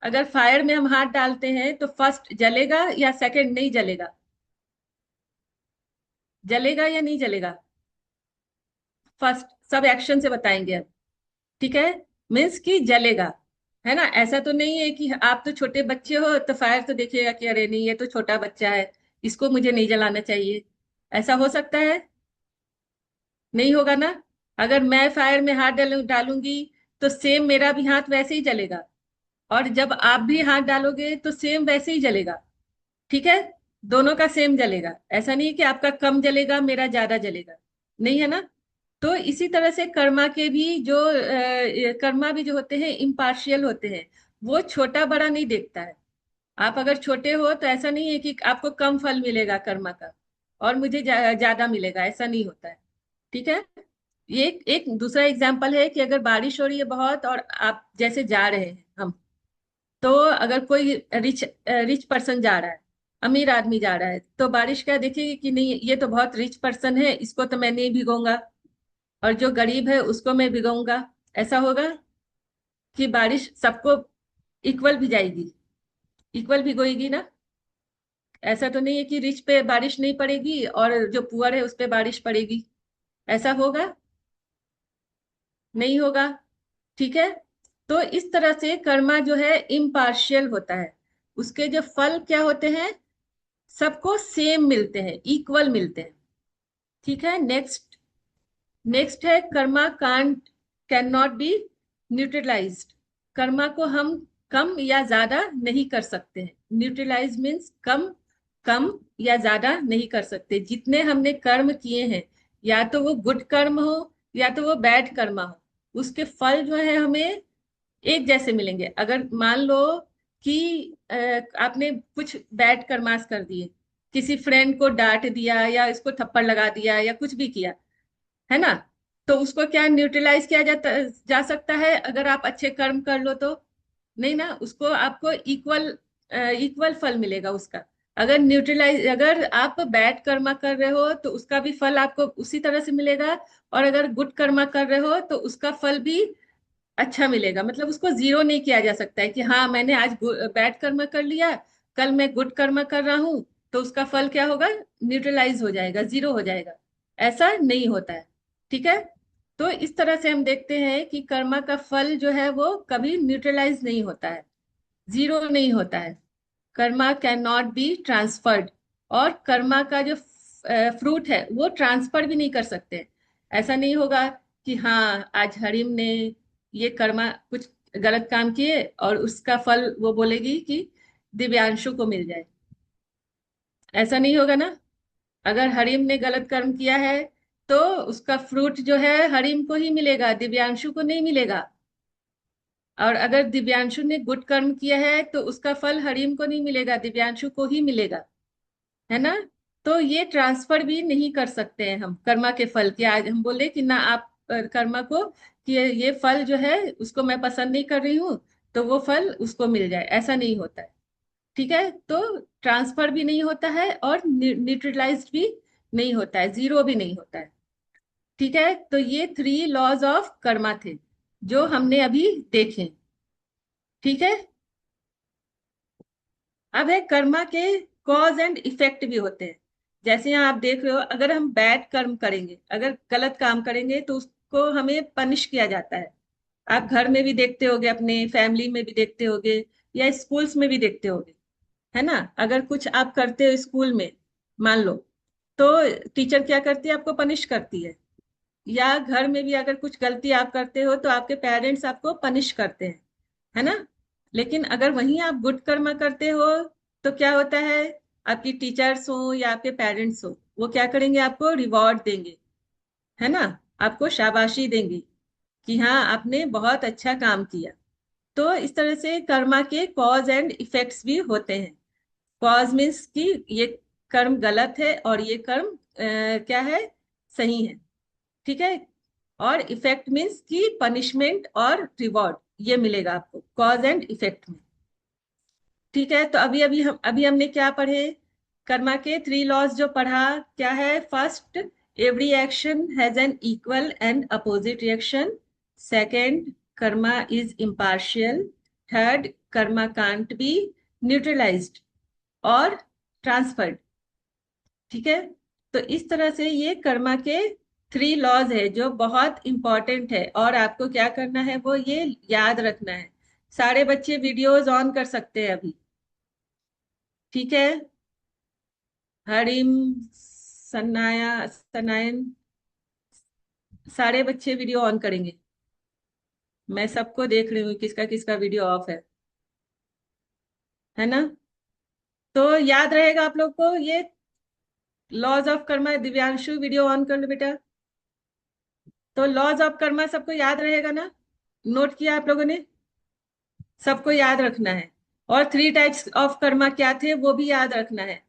अगर फायर में हम हाथ डालते हैं तो फर्स्ट जलेगा या सेकंड नहीं जलेगा? जलेगा या नहीं जलेगा? फर्स्ट सब एक्शन से बताएंगे अब। ठीक है, मीन्स कि जलेगा, है ना? ऐसा तो नहीं है कि आप तो छोटे बच्चे हो तो फायर तो देखिएगा कि अरे नहीं ये तो छोटा बच्चा है, इसको मुझे नहीं जलाना चाहिए। ऐसा हो सकता है? नहीं होगा ना। अगर मैं फायर में हाथ डालूंगी तो सेम मेरा भी हाथ वैसे ही जलेगा, और जब आप भी हाथ डालोगे तो सेम वैसे ही जलेगा। ठीक है, दोनों का सेम जलेगा। ऐसा नहीं है कि आपका कम जलेगा मेरा ज्यादा जलेगा, नहीं है ना? तो इसी तरह से कर्मा के भी जो कर्मा भी जो होते हैं इम्पार्शियल होते हैं। वो छोटा बड़ा नहीं देखता है। आप अगर छोटे हो तो ऐसा नहीं है कि आपको कम फल मिलेगा कर्मा का और मुझे ज्यादा मिलेगा, ऐसा नहीं होता है। ठीक है, ये एक दूसरा एग्जाम्पल है कि अगर बारिश हो रही है बहुत और आप जैसे जा रहे हैं हम, तो अगर कोई रिच रिच पर्सन जा रहा है, अमीर आदमी जा रहा है, तो बारिश क्या देखेगी कि नहीं ये तो बहुत रिच पर्सन है, इसको तो मैं नहीं भिगोऊंगा, और जो गरीब है उसको मैं भिगाऊंगा। ऐसा होगा कि बारिश सबको इक्वल भी जाएगी, इक्वल भिगोएगी ना? ऐसा तो नहीं है कि रिच पे बारिश नहीं पड़ेगी और जो पुअर है उस पे बारिश पड़ेगी। ऐसा होगा? नहीं होगा। ठीक है, तो इस तरह से कर्मा जो है इम्पार्शियल होता है। उसके जो फल क्या होते हैं, सबको सेम मिलते हैं, इक्वल मिलते हैं। ठीक है, नेक्स्ट नेक्स्ट है Karma can't can not be neutralised. Karma को हम कम या ज्यादा नहीं कर सकते हैं। न्यूट्रलाइज मीन्स कम, कम या ज्यादा नहीं कर सकते। जितने हमने कर्म किए हैं, या तो वो गुड कर्म हो या तो वो बैड कर्मा हो, उसके फल जो है हमें एक जैसे मिलेंगे। अगर मान लो कि आपने कुछ बैड कर्मास कर दिए, किसी फ्रेंड को डांट दिया या इसको थप्पड़ लगा दिया या कुछ भी किया, है ना? तो उसको क्या न्यूट्रलाइज किया जा सकता है अगर आप अच्छे कर्म कर लो तो? नहीं ना, उसको आपको इक्वल इक्वल फल मिलेगा उसका। अगर न्यूट्रलाइज, अगर आप बैड कर्मा कर रहे हो तो उसका भी फल आपको उसी तरह से मिलेगा, और अगर गुड कर्मा कर रहे हो तो उसका फल भी अच्छा मिलेगा। मतलब उसको जीरो नहीं किया जा सकता है कि हाँ मैंने आज बैड कर्म कर लिया, कल मैं गुड कर्म कर रहा हूं तो उसका फल क्या होगा, न्यूट्रलाइज हो जाएगा, जीरो हो जाएगा। ऐसा नहीं होता है। ठीक है, तो इस तरह से हम देखते हैं कि कर्मा का फल जो है वो कभी न्यूट्रलाइज नहीं होता है, जीरो नहीं होता है। Karma can not be transferred, और कर्मा का जो फ्रूट है वो ट्रांसफर भी नहीं कर सकते। ऐसा नहीं होगा कि हाँ आज हरिम ने ये कर्मा कुछ गलत काम किए और उसका फल वो बोलेगी कि दिव्यांशु को मिल जाए। ऐसा नहीं होगा ना। अगर हरिम ने गलत कर्म किया है तो उसका फ्रूट जो है हरिम को ही मिलेगा, दिव्यांशु को नहीं मिलेगा। और अगर दिव्यांशु ने गुड कर्म किया है तो उसका फल हरिम को नहीं मिलेगा, दिव्यांशु को ही मिलेगा, है ना? तो ये ट्रांसफर भी नहीं कर सकते हैं हम कर्मा के फल के। आज हम बोले कि ना आप कर्मा को कि ये फल जो है उसको मैं पसंद नहीं कर रही हूँ तो वो फल उसको मिल जाए, ऐसा नहीं होता है। ठीक है, तो ट्रांसफर भी नहीं होता है और न्यूट्रलाइज्ड भी नहीं होता है, जीरो भी नहीं होता है। ठीक है, तो ये 3 लॉज ऑफ कर्मा थे जो हमने अभी देखे। ठीक है, अब है कर्मा के कॉज एंड इफेक्ट भी होते हैं। जैसे यहाँ आप देख रहे हो, अगर हम बैड कर्म करेंगे, अगर गलत काम करेंगे तो को हमें पनिश किया जाता है। आप घर में भी देखते होगे, अपने फैमिली में भी देखते होगे, या स्कूल्स में भी देखते होगे, है ना। अगर कुछ आप करते हो स्कूल में, मान लो, तो टीचर क्या करती है, आपको पनिश करती है। या घर में भी अगर कुछ गलती आप करते हो तो आपके पेरेंट्स आपको पनिश करते हैं, है ना। लेकिन अगर वहीं आप गुड कर्म करते हो तो क्या होता है, आपकी टीचर्स हो या आपके पेरेंट्स हो, वो क्या करेंगे, आपको रिवॉर्ड देंगे, है ना। आपको शाबाशी देंगे कि हाँ आपने बहुत अच्छा काम किया। तो इस तरह से कर्मा के कॉज एंड इफेक्ट्स भी होते हैं। कॉज मीन्स कि ये कर्म गलत है और ये कर्म क्या है, सही है, ठीक है। और इफेक्ट मीन्स कि पनिशमेंट और रिवॉर्ड ये मिलेगा आपको कॉज एंड इफेक्ट में, ठीक है। तो अभी हमने क्या पढ़े, कर्मा के 3 लॉज जो पढ़ा, क्या है, first, every action has an equal and opposite reaction. Second, Karma is impartial. Third, Karma can't be neutralised और ट्रांसफर्ड, ठीक है। तो इस तरह से ये कर्मा के 3 लॉज है जो बहुत इंपॉर्टेंट है, और आपको क्या करना है वो ये याद रखना है। सारे बच्चे वीडियोस ऑन कर सकते हैं अभी, ठीक है। हरिम, सनायन, सारे बच्चे वीडियो ऑन करेंगे। मैं सबको देख रही हूँ किसका किसका वीडियो ऑफ है ना। तो याद रहेगा आप लोग को ये laws of karma. Divyanshu video on कर लो बेटा। तो लॉज ऑफ कर्मा सबको याद रहेगा ना, नोट किया आप लोगों ने, सबको याद रखना है। और 3 टाइप्स ऑफ कर्मा क्या थे वो भी याद रखना है,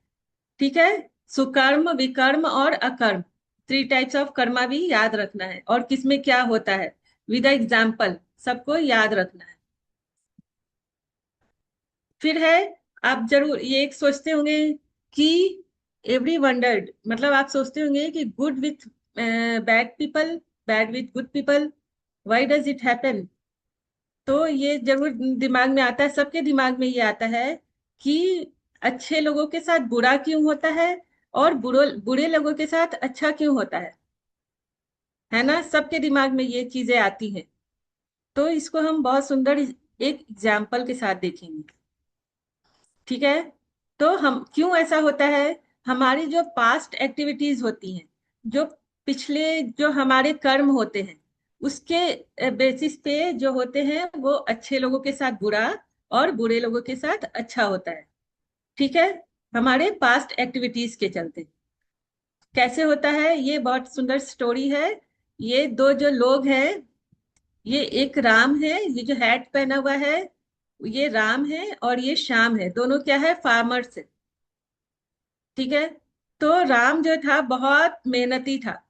ठीक है। सुकर्म, विकर्म और अकर्म, 3 टाइप्स ऑफ कर्मा भी याद रखना है, और किसमें क्या होता है विद एग्जाम्पल सबको याद रखना है। फिर है, आप जरूर ये एक सोचते होंगे कि एवरी वंडर्ड, मतलब आप सोचते होंगे कि good with bad people, bad with good people, why does it happen. तो ये जरूर दिमाग में आता है, सबके दिमाग में ये आता है कि अच्छे लोगों के साथ बुरा क्यों होता है और बुरे बुरे लोगों के साथ अच्छा क्यों होता है ना। सबके दिमाग में ये चीजें आती हैं। तो इसको हम बहुत सुंदर एक एग्जाम्पल के साथ देखेंगे, ठीक है। तो हम क्यों ऐसा होता है, हमारी जो पास्ट एक्टिविटीज होती हैं, जो पिछले जो हमारे कर्म होते हैं, उसके बेसिस पे जो होते हैं वो अच्छे लोगों के साथ बुरा और बुरे लोगों के साथ अच्छा होता है, ठीक है। हमारे पास्ट एक्टिविटीज के चलते कैसे होता है, ये बहुत सुंदर स्टोरी है। ये 2 जो लोग हैं, ये एक राम है, ये जो हैट पहना हुआ है ये राम है, और ये श्याम है, दोनों क्या है, फार्मर्स है, ठीक है। तो राम जो था बहुत मेहनती था,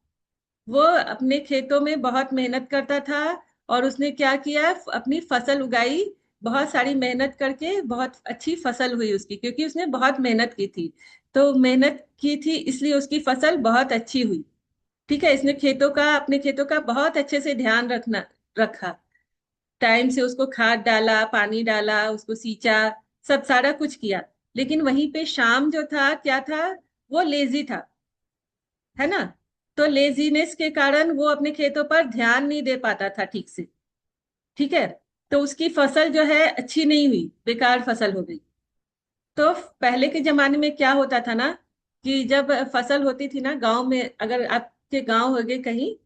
वो अपने खेतों में बहुत मेहनत करता था, और उसने क्या किया, अपनी फसल उगाई, बहुत सारी मेहनत करके बहुत अच्छी फसल हुई उसकी, क्योंकि उसने बहुत मेहनत की थी। तो मेहनत की थी इसलिए उसकी फसल बहुत अच्छी हुई, ठीक है। इसने अपने खेतों का बहुत अच्छे से ध्यान रखा, टाइम से उसको खाद डाला, पानी डाला, उसको सींचा, सब सारा कुछ किया। लेकिन वहीं पे शाम जो था क्या था, वो लेजी था, है ना। तो लेजीनेस के कारण वो अपने खेतों पर ध्यान नहीं दे पाता था ठीक से, ठीक है। तो उसकी फसल जो है अच्छी नहीं हुई, बेकार फसल हो गई। तो पहले के जमाने में क्या होता था ना, कि जब फसल होती थी ना गांव में, अगर आपके गांव होगे कहीं,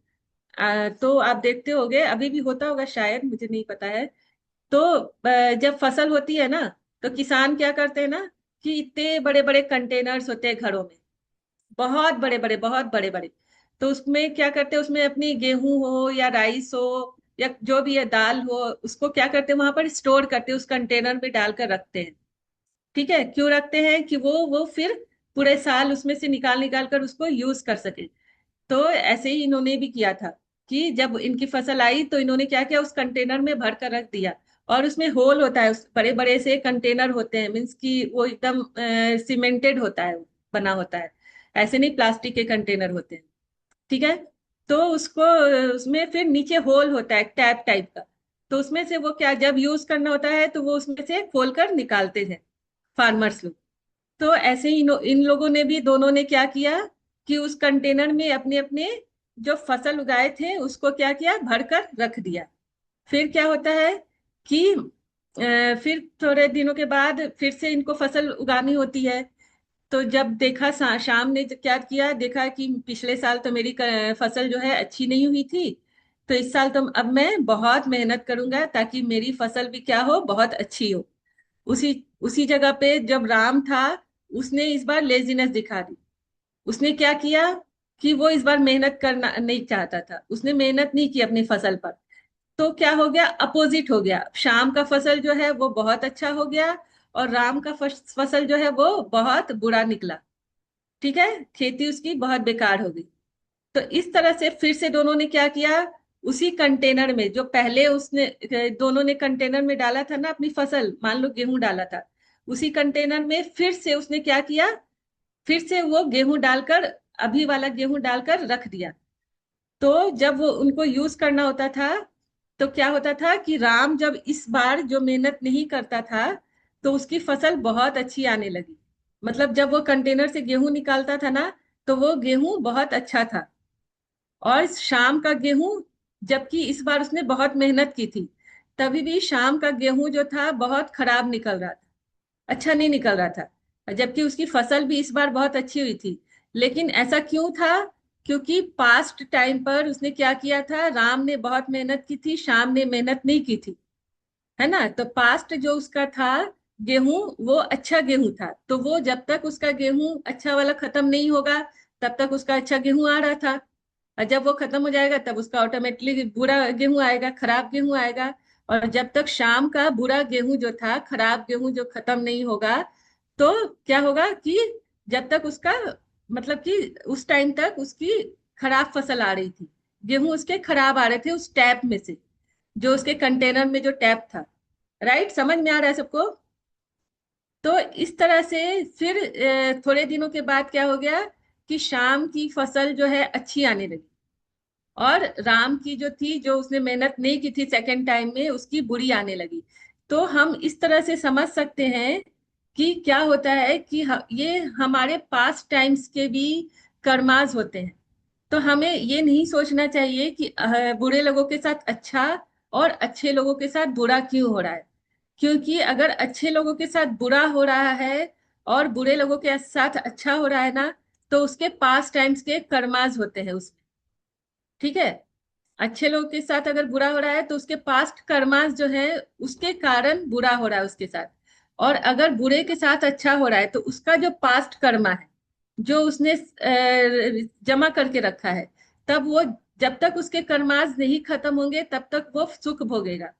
तो आप देखते होगे, अभी भी होता होगा शायद, मुझे नहीं पता है। तो जब फसल होती है ना, तो किसान क्या करते हैं ना, कि इतने बड़े बड़े कंटेनर्स होते हैं घरों में, बहुत बड़े बड़े, बहुत बड़े बड़े। तो उसमें क्या करते हैं, उसमें अपनी गेहूं हो या राइस हो या जो भी है दाल हो, उसको क्या करते हैं, वहां पर स्टोर करते हैं, उस कंटेनर में डालकर रखते हैं, ठीक है। क्यों रखते हैं, कि वो फिर पूरे साल उसमें से निकाल निकाल कर उसको यूज कर सके। तो ऐसे ही इन्होंने भी किया था, कि जब इनकी फसल आई तो इन्होंने क्या किया, उस कंटेनर में भर कर रख दिया, और उसमें होल होता है, उस बड़े बड़े से कंटेनर होते हैं, मीन्स कि वो एकदम सीमेंटेड होता है, बना होता है, ऐसे नहीं प्लास्टिक के कंटेनर होते हैं, ठीक है। तो उसको उसमें फिर नीचे होल होता है टैप टाइप का, तो उसमें से वो क्या, जब यूज करना होता है तो वो उसमें से खोल कर निकालते हैं फार्मर्स लोग। तो ऐसे ही इन लोगों ने भी, दोनों ने क्या किया, कि उस कंटेनर में अपने अपने जो फसल उगाए थे उसको क्या किया, भरकर रख दिया। फिर क्या होता है कि फिर थोड़े दिनों के बाद फिर से इनको फसल उगानी होती है। तो जब देखा शाम ने क्या किया, देखा कि पिछले साल तो मेरी फसल जो है अच्छी नहीं हुई थी, तो इस साल तो अब मैं बहुत मेहनत करूंगा ताकि मेरी फसल भी क्या हो, बहुत अच्छी हो। उसी उसी जगह पे जब राम था, उसने इस बार लेजीनेस दिखा दी। उसने क्या किया कि वो इस बार मेहनत करना नहीं चाहता था, उसने मेहनत नहीं की अपनी फसल पर। तो क्या हो गया, अपोजिट हो गया। शाम का फसल जो है वो बहुत अच्छा हो गया, और राम का फसल जो है वो बहुत बुरा निकला। ठीक है, खेती उसकी बहुत बेकार हो गई। तो इस तरह से फिर से दोनों ने क्या किया, उसी कंटेनर में जो पहले उसने दोनों ने कंटेनर में डाला था ना अपनी फसल, मान लो गेहूं डाला था, उसी कंटेनर में फिर से उसने क्या किया, फिर से वो गेहूं डालकर, अभी वाला गेहूं डालकर रख दिया। तो जब वो उनको यूज करना होता था, तो क्या होता था कि राम जब इस बार जो मेहनत नहीं करता था, तो उसकी फसल बहुत अच्छी आने लगी। मतलब जब वो कंटेनर से गेहूं निकालता था ना, तो वो गेहूं बहुत अच्छा था। और शाम का गेहूं, जबकि इस बार उसने बहुत मेहनत की थी, तभी भी शाम का गेहूं जो था बहुत खराब निकल रहा था, अच्छा नहीं निकल रहा था। जबकि उसकी फसल भी इस बार बहुत अच्छी हुई थी। लेकिन ऐसा क्यों था, क्योंकि पास्ट टाइम पर उसने क्या किया था, राम ने बहुत मेहनत की थी, शाम ने मेहनत नहीं की थी, है ना। तो पास्ट जो उसका था गेहूं, वो अच्छा गेहूं था, तो वो जब तक उसका गेहूं अच्छा वाला खत्म नहीं होगा, तब तक उसका अच्छा गेहूं आ रहा था। और जब वो खत्म हो जाएगा तब उसका ऑटोमेटिकली बुरा गेहूं आएगा, खराब गेहूं आएगा। और जब तक शाम का बुरा गेहूं जो था, खराब गेहूं जो खत्म नहीं होगा, तो क्या होगा कि जब तक उसका, मतलब कि उस टाइम तक उसकी खराब फसल आ रही थी, गेहूं उसके खराब आ रहे थे उस टैप में से, जो उसके कंटेनर में जो टैप था। राइट, समझ में आ रहा है सबको। तो इस तरह से फिर थोड़े दिनों के बाद क्या हो गया कि शाम की फसल जो है अच्छी आने लगी, और राम की जो थी, जो उसने मेहनत नहीं की थी सेकंड टाइम में, उसकी बुरी आने लगी। तो हम इस तरह से समझ सकते हैं कि क्या होता है कि ये हमारे पास टाइम्स के भी कर्माज होते हैं। तो हमें ये नहीं सोचना चाहिए कि बुरे लोगों के साथ अच्छा और अच्छे लोगों के साथ बुरा क्यों हो रहा है। क्योंकि अगर अच्छे लोगों के साथ बुरा हो रहा है और बुरे लोगों के साथ अच्छा हो रहा है ना, तो उसके पास टाइम्स के कर्माज होते हैं उसमें। ठीक है, अच्छे लोगों के साथ अगर बुरा हो रहा है तो उसके पास्ट कर्मास जो है, उसके कारण बुरा हो रहा है उसके साथ। और अगर बुरे के साथ अच्छा हो रहा है तो उसका जो पास्ट कर्मा है, जो उसने जमा करके रखा है, तब वो, जब तक उसके कर्मास नहीं खत्म होंगे तब तक वो सुख भोगेगा,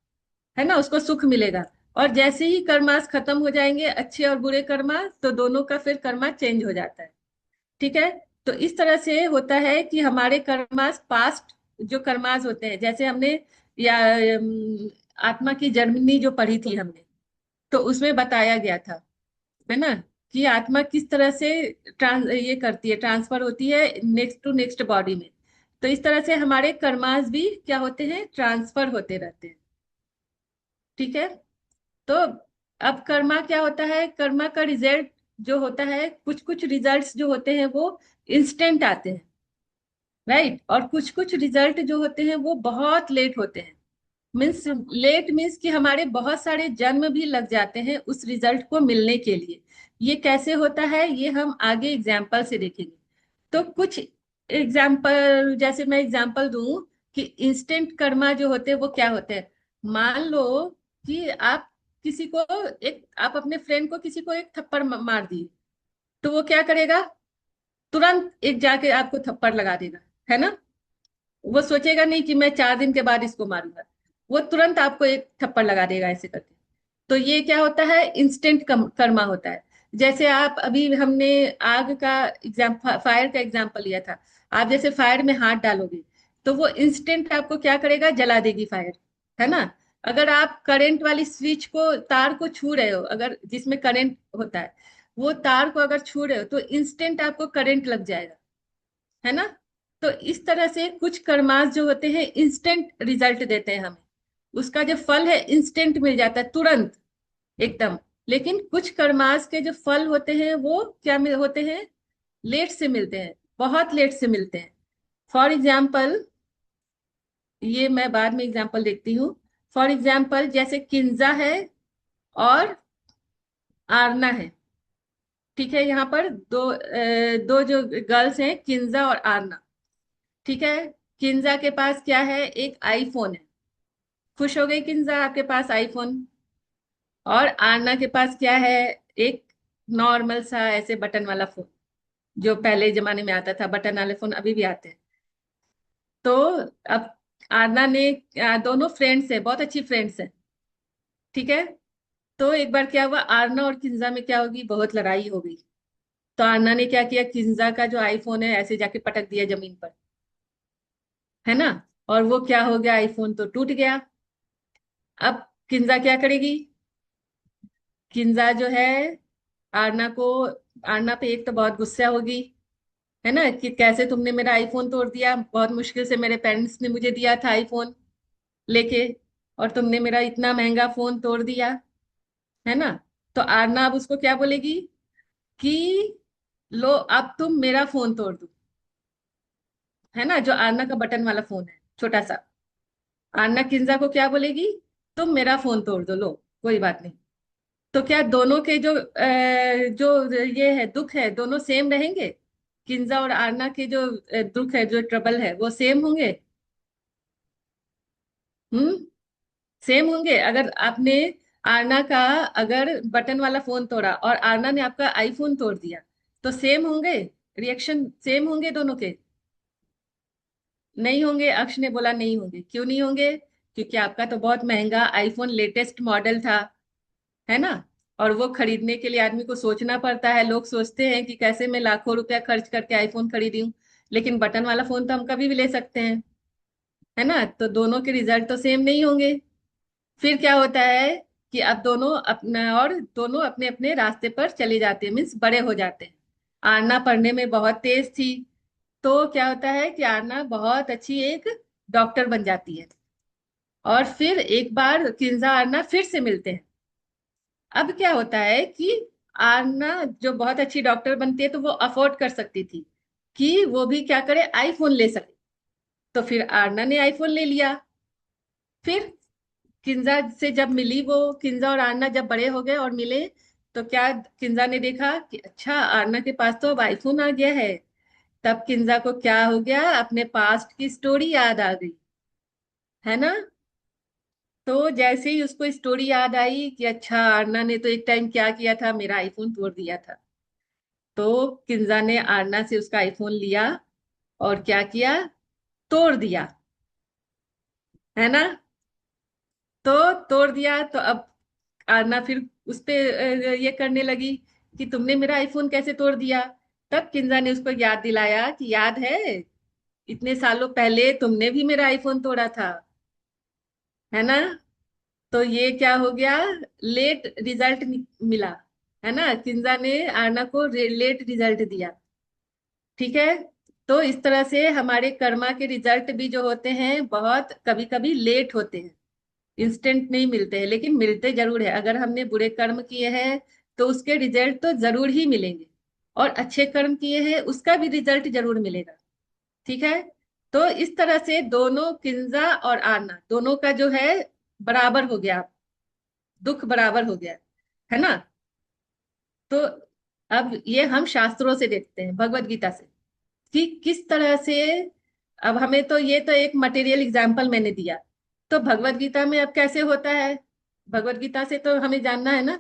है ना, उसको सुख मिलेगा। और जैसे ही कर्मास खत्म हो जाएंगे, अच्छे और बुरे कर्मा, तो दोनों का फिर कर्मा चेंज हो जाता है। ठीक है। तो इस तरह से होता है कि हमारे कर्मास, पास्ट जो कर्मास होते हैं, जैसे हमने या आत्मा की जर्मनी जो पढ़ी थी हमने, तो उसमें बताया गया था, है ना, कि आत्मा किस तरह से ये करती है, ट्रांसफर होती है नेक्स्ट टू नेक्स्ट बॉडी में। तो इस तरह से हमारे कर्मास भी क्या होते हैं, ट्रांसफर होते रहते हैं। ठीक है। तो अब कर्मा क्या होता है, कर्मा का रिजल्ट जो होता है, कुछ कुछ रिजल्ट्स जो होते हैं वो इंस्टेंट आते हैं, राइट। और कुछ कुछ रिजल्ट जो होते हैं वो बहुत लेट होते हैं। मीन्स, लेट मीन्स कि हमारे बहुत सारे जन्म भी लग जाते हैं उस रिजल्ट को मिलने के लिए। ये कैसे होता है, ये हम आगे एग्जाम्पल से देखेंगे। तो कुछ एग्जाम्पल, जैसे मैं एग्जाम्पल दूं कि इंस्टेंट कर्मा जो होते हैं वो क्या होते हैं। मान लो कि आप किसी को, एक आप अपने फ्रेंड को, किसी को एक थप्पड़ मार दिए, तो वो क्या करेगा, तुरंत एक जाके आपको थप्पड़ लगा देगा, है ना। वो सोचेगा नहीं कि मैं 4 दिन के बाद इसको मारूंगा, वो तुरंत आपको एक थप्पड़ लगा देगा ऐसे करके। तो ये क्या होता है, इंस्टेंट कर्मा होता है। जैसे आप अभी, हमने आग का फायर का एग्जाम्पल लिया था। आप जैसे फायर में हाथ डालोगे, तो वो इंस्टेंट आपको क्या करेगा, जला देगी फायर, है ना। अगर आप करंट वाली स्विच को, तार को छू रहे हो, अगर जिसमें करंट होता है, वो तार को अगर छू रहे हो तो इंस्टेंट आपको करंट लग जाएगा, है ना। तो इस तरह से कुछ कर्मास जो होते हैं इंस्टेंट रिजल्ट देते हैं हमें, उसका जो फल है इंस्टेंट मिल जाता है, तुरंत, एकदम। लेकिन कुछ कर्मास के जो फल होते हैं वो क्या होते हैं, लेट से मिलते हैं, बहुत लेट से मिलते हैं। फॉर एग्जाम्पल, ये मैं बाद में एग्जाम्पल देखती हूँ। फॉर एग्जाम्पल जैसे किंजा है और आरना है। ठीक है, यहाँ पर दो जो गर्ल्स हैं, किंजा और आरना। ठीक है, किंजा के पास क्या है, एक आईफोन है। खुश हो गई किंजा, आपके पास आईफोन। और आरना के पास क्या है, एक नॉर्मल सा ऐसे बटन वाला फोन, जो पहले जमाने में आता था, बटन वाले फोन अभी भी आते हैं। तो अब आरना ने दोनों फ्रेंड्स हैं, बहुत अच्छी फ्रेंड्स हैं। ठीक है, तो एक बार क्या हुआ, आरना और किंजा में क्या होगी, बहुत लड़ाई हो गई। तो आरना ने क्या किया, किंजा का जो आईफोन है ऐसे जाके पटक दिया जमीन पर, है ना। और वो क्या हो गया, आईफोन तो टूट गया। अब किंजा क्या करेगी, किंजा जो है आरना को, आरना पे एक तो बहुत गुस्सा होगी, है ना, कि कैसे तुमने मेरा आईफोन तोड़ दिया, बहुत मुश्किल से मेरे पेरेंट्स ने मुझे दिया था आईफोन लेके, और तुमने मेरा इतना महंगा फोन तोड़ दिया, है ना। तो आरना अब उसको क्या बोलेगी कि लो अब तुम मेरा फोन तोड़ दो, है ना, जो आरना का बटन वाला फोन है छोटा सा। आरना किंजा को क्या बोलेगी, तुम मेरा फोन तोड़ दो, लो कोई बात नहीं। तो क्या दोनों के जो ये है दुख है, दोनों सेम रहेंगे? किंजा और आरना के जो दुख है, जो ट्रबल है, वो सेम होंगे? हम्म, सेम होंगे। अगर आपने आरना का अगर बटन वाला फोन तोड़ा और आरना ने आपका आईफोन तोड़ दिया, तो सेम होंगे, रिएक्शन सेम होंगे दोनों के? नहीं होंगे। अक्ष ने बोला नहीं होंगे। क्यों नहीं होंगे? क्योंकि आपका तो बहुत महंगा आईफोन लेटेस्ट मॉडल था, है ना। और वो खरीदने के लिए आदमी को सोचना पड़ता है। लोग सोचते हैं कि कैसे मैं लाखों रुपया खर्च करके आईफोन खरीदी हूँ, लेकिन बटन वाला फोन तो हम कभी भी ले सकते हैं, है ना। तो दोनों के रिजल्ट तो सेम नहीं होंगे। फिर क्या होता है कि अब दोनों अपने अपने रास्ते पर चले जाते हैं, मीन्स बड़े हो जाते हैं। आरना पढ़ने में बहुत तेज थी, तो क्या होता है कि आरना बहुत अच्छी एक डॉक्टर बन जाती है। और फिर एक बार किंजा आरना फिर से मिलते हैं। अब क्या होता है कि आरना जो बहुत अच्छी डॉक्टर बनती है, तो वो अफोर्ड कर सकती थी कि वो भी क्या करे, आईफोन ले सके। तो फिर आरना ने आईफोन ले लिया। फिर किंजा से जब मिली वो, किंजा और आरना जब बड़े हो गए और मिले, तो क्या किंजा ने देखा कि अच्छा आरना के पास तो अब आईफोन आ गया है। तब किंजा को क्या हो गया, अपने पास्ट की स्टोरी याद आ गई, है ना। तो जैसे ही उसको स्टोरी याद आई कि अच्छा आरना ने तो एक टाइम क्या किया था, मेरा आईफोन तोड़ दिया था। तो किंजा ने आरना से उसका आईफोन लिया और क्या किया, तोड़ दिया, है ना। तो तोड़ दिया, तो अब आरना फिर उस पे ये करने लगी कि तुमने मेरा आईफोन कैसे तोड़ दिया। तब किंजा ने उसको याद दिलाया कि याद है, इतने सालों पहले तुमने भी मेरा आईफोन तोड़ा था, है ना। तो ये क्या हो गया, लेट रिजल्ट मिला, है ना। किंजा ने आरना को लेट रिजल्ट दिया। ठीक है, तो इस तरह से हमारे कर्मा के रिजल्ट भी जो होते हैं, बहुत कभी कभी लेट होते हैं, इंस्टेंट नहीं मिलते हैं, लेकिन मिलते जरूर है। अगर हमने बुरे कर्म किए हैं तो उसके रिजल्ट तो जरूर ही मिलेंगे, और अच्छे कर्म किए हैं उसका भी रिजल्ट जरूर मिलेगा। ठीक है, तो इस तरह से दोनों किंजा और आरना दोनों का जो है बराबर हो गया, दुख बराबर हो गया, है ना। तो अब ये हम शास्त्रों से देखते हैं, भगवत गीता से, कि किस तरह से। अब हमें तो ये तो एक मटेरियल एग्जाम्पल मैंने दिया, तो भगवत गीता में अब कैसे होता है, भगवत गीता से तो हमें जानना है ना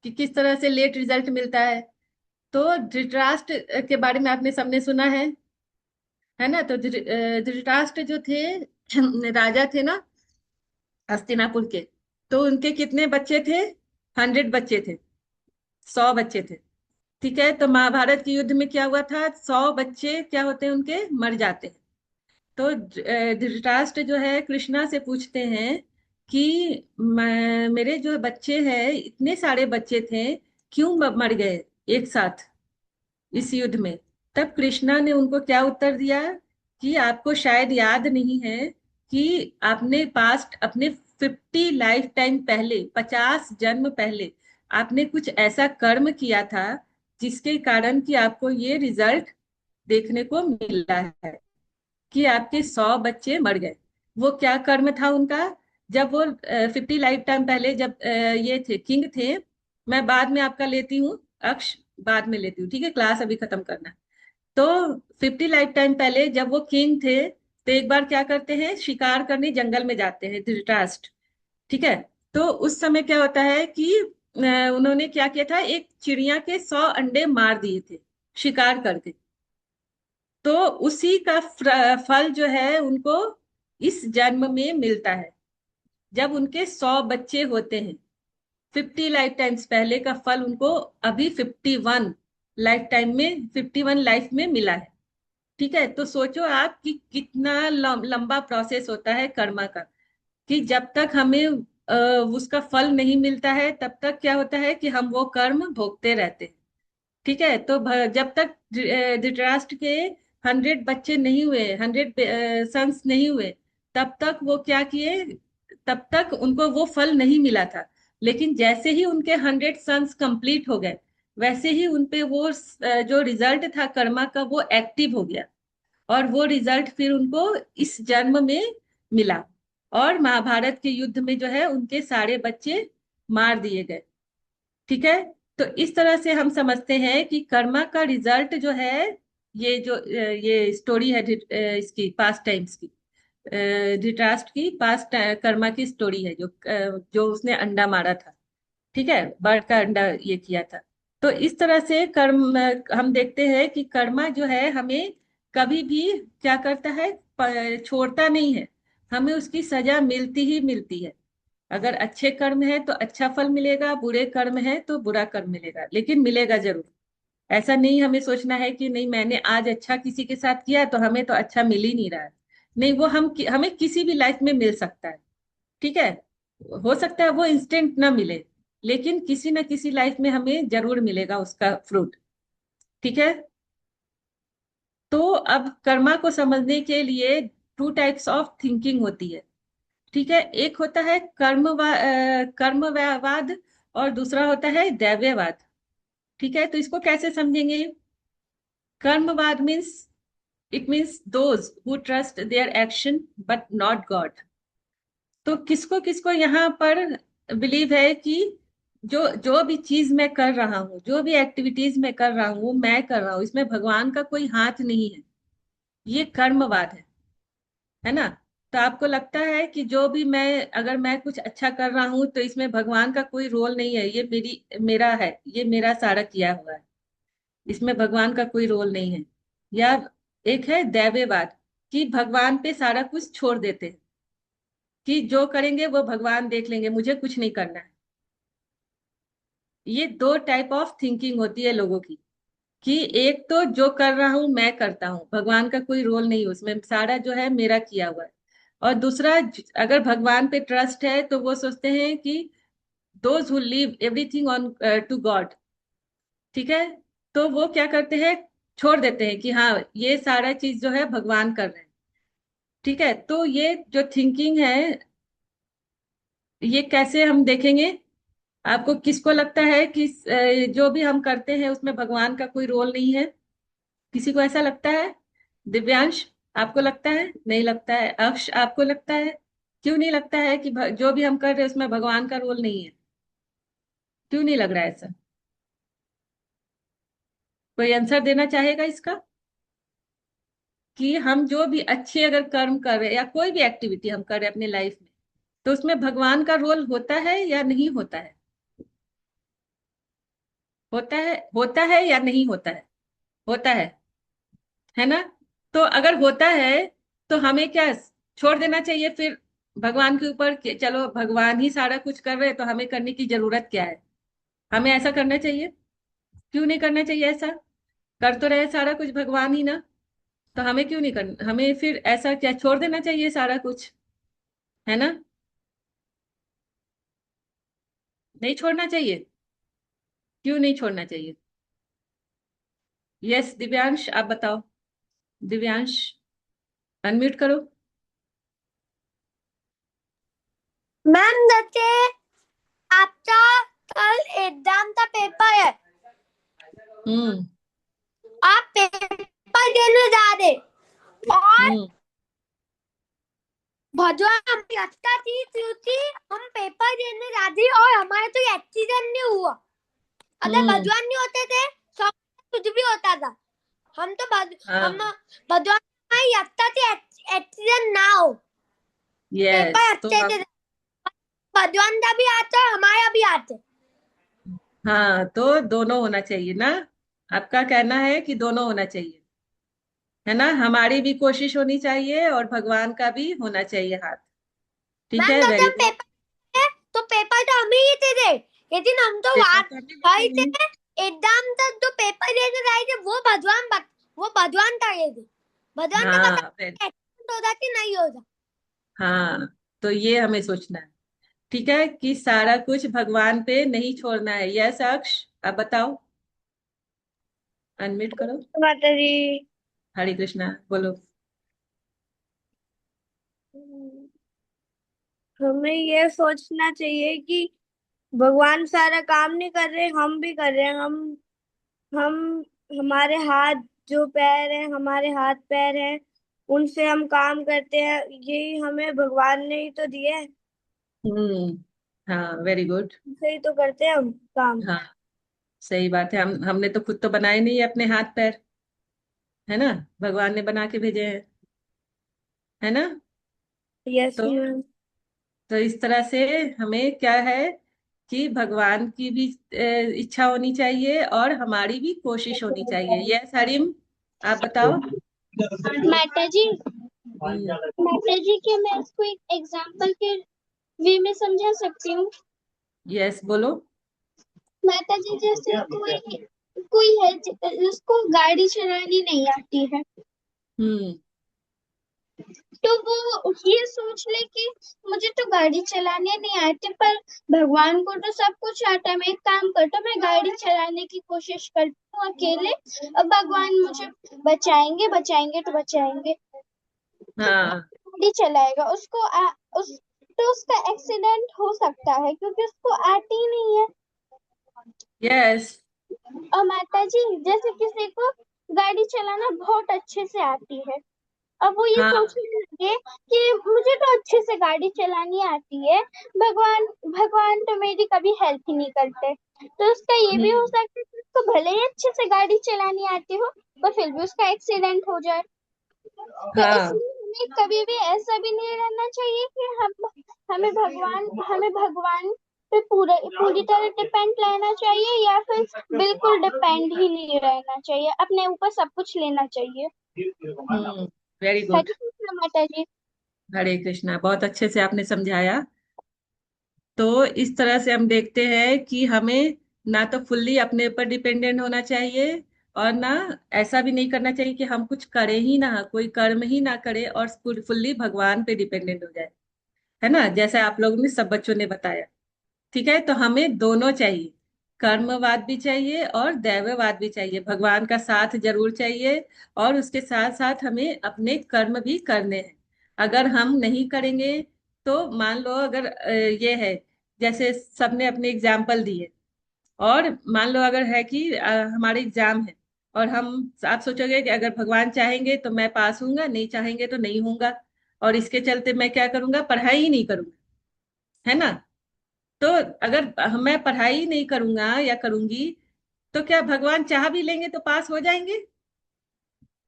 कि किस तरह से लेट रिजल्ट मिलता है। तो धृतराष्ट्र के बारे में आपने सबने सुना है ना। तो धृतराष्ट्र जो थे राजा थे ना हस्तिनापुर के, तो उनके कितने बच्चे थे, 100 बच्चे थे, 100 बच्चे थे। ठीक है, तो महाभारत के युद्ध में क्या हुआ था, 100 बच्चे क्या होते हैं, उनके मर जाते हैं। तो धृतराष्ट्र जो है कृष्णा से पूछते हैं कि मेरे जो बच्चे हैं, इतने सारे बच्चे थे, क्यों मर गए एक साथ इस युद्ध में। तब कृष्णा ने उनको क्या उत्तर दिया कि आपको शायद याद नहीं है कि आपने पास्ट अपने 50 लाइफ टाइम पहले, 50 जन्म पहले आपने कुछ ऐसा कर्म किया था जिसके कारण कि आपको ये रिजल्ट देखने को मिला है। कि आपके 100 बच्चे मर गए। वो क्या कर्म था उनका? जब वो 50 लाइफ टाइम पहले, जब ये थे किंग थे, मैं बाद में आपका लेती हूँ अक्ष, बाद में लेती हूँ, ठीक है, क्लास अभी खत्म करना है। तो 50 लाइफ टाइम पहले जब वो किंग थे, तो एक बार क्या करते हैं, शिकार करने जंगल में जाते हैं धृतराष्ट्र, ठीक है। तो उस समय क्या होता है कि उन्होंने क्या किया था, एक चिड़िया के 100 अंडे मार दिए थे शिकार करके। तो उसी का फल जो है उनको इस जन्म में मिलता है, जब उनके 100 बच्चे होते हैं। 50 लाइफ टाइम्स पहले का फल उनको अभी 51 लाइफ टाइम में, 51 लाइफ में मिला है, ठीक है। तो सोचो आप कि कितना लंबा प्रोसेस होता है कर्मा का, कि जब तक हमें उसका फल नहीं मिलता है तब तक क्या होता है कि हम वो कर्म भोगते रहते हैं, ठीक है। तो जब तक धृतराष्ट्र के 100 बच्चे नहीं हुए, 100 सन्स नहीं हुए, तब तक वो क्या किए, तब तक उनको वो फल नहीं मिला था। लेकिन जैसे ही उनके 100 सन्स कंप्लीट हो गए, वैसे ही उनपे वो जो रिजल्ट था कर्मा का वो एक्टिव हो गया, और वो रिजल्ट फिर उनको इस जन्म में मिला, और महाभारत के युद्ध में जो है उनके सारे बच्चे मार दिए गए, ठीक है। तो इस तरह से हम समझते हैं कि कर्मा का रिजल्ट जो है, ये स्टोरी है इसकी पास्ट टाइम्स की, धृतराष्ट्र की पास्ट कर्मा की स्टोरी है, जो उसने अंडा मारा था, ठीक है, बर्ड का अंडा ये किया था। तो इस तरह से कर्म हम देखते हैं कि कर्मा जो है हमें कभी भी क्या करता है, छोड़ता नहीं है, हमें उसकी सजा मिलती ही मिलती है। अगर अच्छे कर्म है तो अच्छा फल मिलेगा, बुरे कर्म है तो बुरा कर्म मिलेगा, लेकिन मिलेगा जरूर। ऐसा नहीं हमें सोचना है कि नहीं मैंने आज अच्छा किसी के साथ किया तो हमें तो अच्छा मिल ही नहीं रहा है। नहीं, वो हमें किसी भी लाइफ में मिल सकता है, ठीक है। हो सकता है वो इंस्टेंट ना मिले, लेकिन किसी ना किसी लाइफ में हमें जरूर मिलेगा उसका फ्रूट, ठीक है। तो अब कर्मा को समझने के लिए 2 टाइप्स ऑफ थिंकिंग होती है, ठीक है। एक होता है कर्मवाद, और दूसरा होता है दैव्यवाद, ठीक है। तो इसको कैसे समझेंगे? कर्मवाद means, it means those who trust their action but not God. तो किसको किसको यहाँ पर बिलीव है कि जो जो भी चीज मैं कर रहा हूँ, जो भी एक्टिविटीज मैं कर रहा हूँ, मैं कर रहा हूँ, इसमें भगवान का कोई हाथ नहीं है, ये कर्मवाद है ना। तो आपको लगता है कि जो भी मैं, अगर मैं कुछ अच्छा कर रहा हूं तो इसमें भगवान का कोई रोल नहीं है, ये मेरा है, ये मेरा सारा किया हुआ है, इसमें भगवान का कोई रोल नहीं है। या एक है दैव्यवाद, कि भगवान पे सारा कुछ छोड़ देते हैं, कि जो करेंगे वो भगवान देख लेंगे, मुझे कुछ नहीं करना है। ये 2 टाइप ऑफ थिंकिंग होती है लोगों की, कि एक तो जो कर रहा हूं मैं करता हूँ, भगवान का कोई रोल नहीं है उसमें, सारा जो है मेरा किया हुआ है। और दूसरा, अगर भगवान पे ट्रस्ट है तो वो सोचते हैं कि those who leave everything on to God, ठीक है। तो वो क्या करते हैं, छोड़ देते हैं कि हाँ ये सारा चीज जो है भगवान कर रहे हैं, ठीक है। तो ये जो थिंकिंग है, ये कैसे हम देखेंगे? आपको किसको लगता है कि जो भी हम करते हैं उसमें भगवान का कोई रोल नहीं है? किसी को ऐसा लगता है? दिव्यांश, आपको लगता है? नहीं लगता है। अक्ष, आपको लगता है? क्यों नहीं लगता है कि जो भी हम कर रहे हैं उसमें भगवान का रोल नहीं है? क्यों नहीं लग रहा है ऐसा? कोई आंसर देना चाहेगा इसका, कि हम जो भी अच्छे अगर कर्म कर रहे हैं या कोई भी एक्टिविटी हम कर रहे हैं अपने लाइफ में, तो उसमें भगवान का रोल होता है या नहीं होता है? होता है या नहीं होता है? होता है ना। तो अगर होता है तो हमें क्या छोड़ देना चाहिए फिर भगवान के ऊपर, कि चलो भगवान ही सारा कुछ कर रहे हैं तो हमें करने की जरूरत क्या है? हमें ऐसा करना चाहिए? क्यों नहीं करना चाहिए ऐसा? कर तो रहे सारा कुछ भगवान ही ना, तो हमें क्यों नहीं करना, हमें फिर ऐसा क्या छोड़ देना चाहिए सारा कुछ, है ना? नहीं छोड़ना चाहिए? क्यों नहीं छोड़ना चाहिए? यस दिव्यांश, आप बताओ। दिव्यांश, अनम्यूट करो। मैम जैसे आपका कल एग्जाम का पेपर है, हम्म। आप पेपर देने जा रहे और हम्म। भगवान हमें लगता थी क्योंकि हम पेपर देने जाते और हमारे तो एक्सीडेंट नहीं हुआ। अगर भगवान नहीं होते थे सब कुछ भी होता था। हम तो हाँ भगवान हमारी लगता थी एक्सीडेंट ना हो। पेपर यस, तो अच्छे से भगवान का भी आता है हमारा भी आता है। हाँ, तो दोनों होना चाहिए ना। आपका कहना है कि दोनों होना चाहिए, है ना। हमारी भी कोशिश होनी चाहिए और भगवान का भी होना चाहिए हाथ। ठीक मैम है, जब वेरी हम गुड। पेपर तो पेपर तो हम ही थे लेकिन हम तो पेपर वहां तो हमें गए देते हैं। थे एग्जाम तक जो पेपर देने गए थे वो भगवान का ये थे। भगवान का हाँ पता एक्सीडेंट होगा कि नहीं होगा। हाँ, तो ये हमें सोचना है। ठीक है, कि सारा कुछ भगवान पे नहीं छोड़ना है। यस अक्ष, अब बताओ, अनम्यूट करो। माता जी हरे कृष्णा, बोलो। हमें ये सोचना चाहिए कि भगवान सारा काम नहीं कर रहे हम भी कर रहे हैं। हम हमारे हाथ जो पैर हैं हमारे हाथ पैर हैं उनसे हम काम करते हैं। यही हमें भगवान ने ही तो दिए हैं। हाँ, वेरी गुड। उनसे ही तो करते हैं हम काम। हाँ, सही बात है। हमने तो खुद तो बनाए नहीं है अपने हाथ पैर, है ना। भगवान ने बना के भेजे हैं, है ना। यस तो मैम। तो इस तरह से हमें क्या है कि भगवान की भी इच्छा होनी चाहिए और हमारी भी कोशिश होनी चाहिए। यस हरिम, आप बताओ। माता जी, हम्म, माता जी, क्या मैं इसको एक एग्जाम्पल के वे में समझा सकती हूँ? यस बोलो। माता जी, जैसे कोई कोई है जिसको गाड़ी चलानी नहीं आती है, हम्म तो वो ये सोच ले कि मुझे तो गाड़ी चलाने नहीं आती, पर भगवान को तो सब कुछ आता है। मैं एक काम करता हूँ, मैं गाड़ी चलाने की कोशिश करती हूँ अकेले, और भगवान मुझे बचाएंगे बचाएंगे तो बचाएंगे। हाँ गाड़ी चलाएगा, तो उसका एक्सीडेंट हो सकता है क्योंकि उसको आती नहीं है। यस। और माता जी, जैसे किसी को गाड़ी चलाना बहुत अच्छे से आती है, अब वो ये हाँ सोचने लगे कि मुझे तो अच्छे से गाड़ी चलानी आती है, भगवान भगवान तो मेरी कभी हेल्प ही नहीं करते। तो उसका ये भी हो हम्म सकता है कि उसको भले ही अच्छे से गाड़ी चलानी आती हो, पर फिर भी उसका एक्सीडेंट हो जाए। तो हाँ इसलिए हमें कभी भी ऐसा भी नहीं रहना चाहिए कि हमें भगवान पे पूरी तरह डिपेंड रहना चाहिए, या फिर बिल्कुल डिपेंड ही नहीं रहना चाहिए, अपने ऊपर सब कुछ लेना चाहिए। Very good. हरे कृष्णा माता जी। हरे कृष्णा, बहुत अच्छे से आपने समझाया। तो इस तरह से हम देखते हैं कि हमें ना तो फुल्ली अपने ऊपर डिपेंडेंट होना चाहिए और ना ऐसा भी नहीं करना चाहिए कि हम कुछ करें ही ना, कोई कर्म ही ना करे और फुल्ली भगवान पे डिपेंडेंट हो जाए, है ना, जैसे आप लोगों ने सब बच्चों ने बताया। ठीक है, तो हमें दोनों चाहिए, कर्मवाद भी चाहिए और दैववाद भी चाहिए। भगवान का साथ जरूर चाहिए और उसके साथ साथ हमें अपने कर्म भी करने हैं। अगर हम नहीं करेंगे तो मान लो अगर ये है, जैसे सबने अपने एग्जाम्पल दिए, और मान लो अगर है कि हमारे एग्जाम है और आप सोचोगे कि अगर भगवान चाहेंगे तो मैं पास होऊंगा, नहीं चाहेंगे तो नहीं होऊंगा, और इसके चलते मैं क्या करूंगा, पढ़ाई ही नहीं करूंगा, है ना। तो अगर मैं पढ़ाई ही नहीं करूंगा या करूंगी तो क्या भगवान चाह भी लेंगे तो पास हो जाएंगे?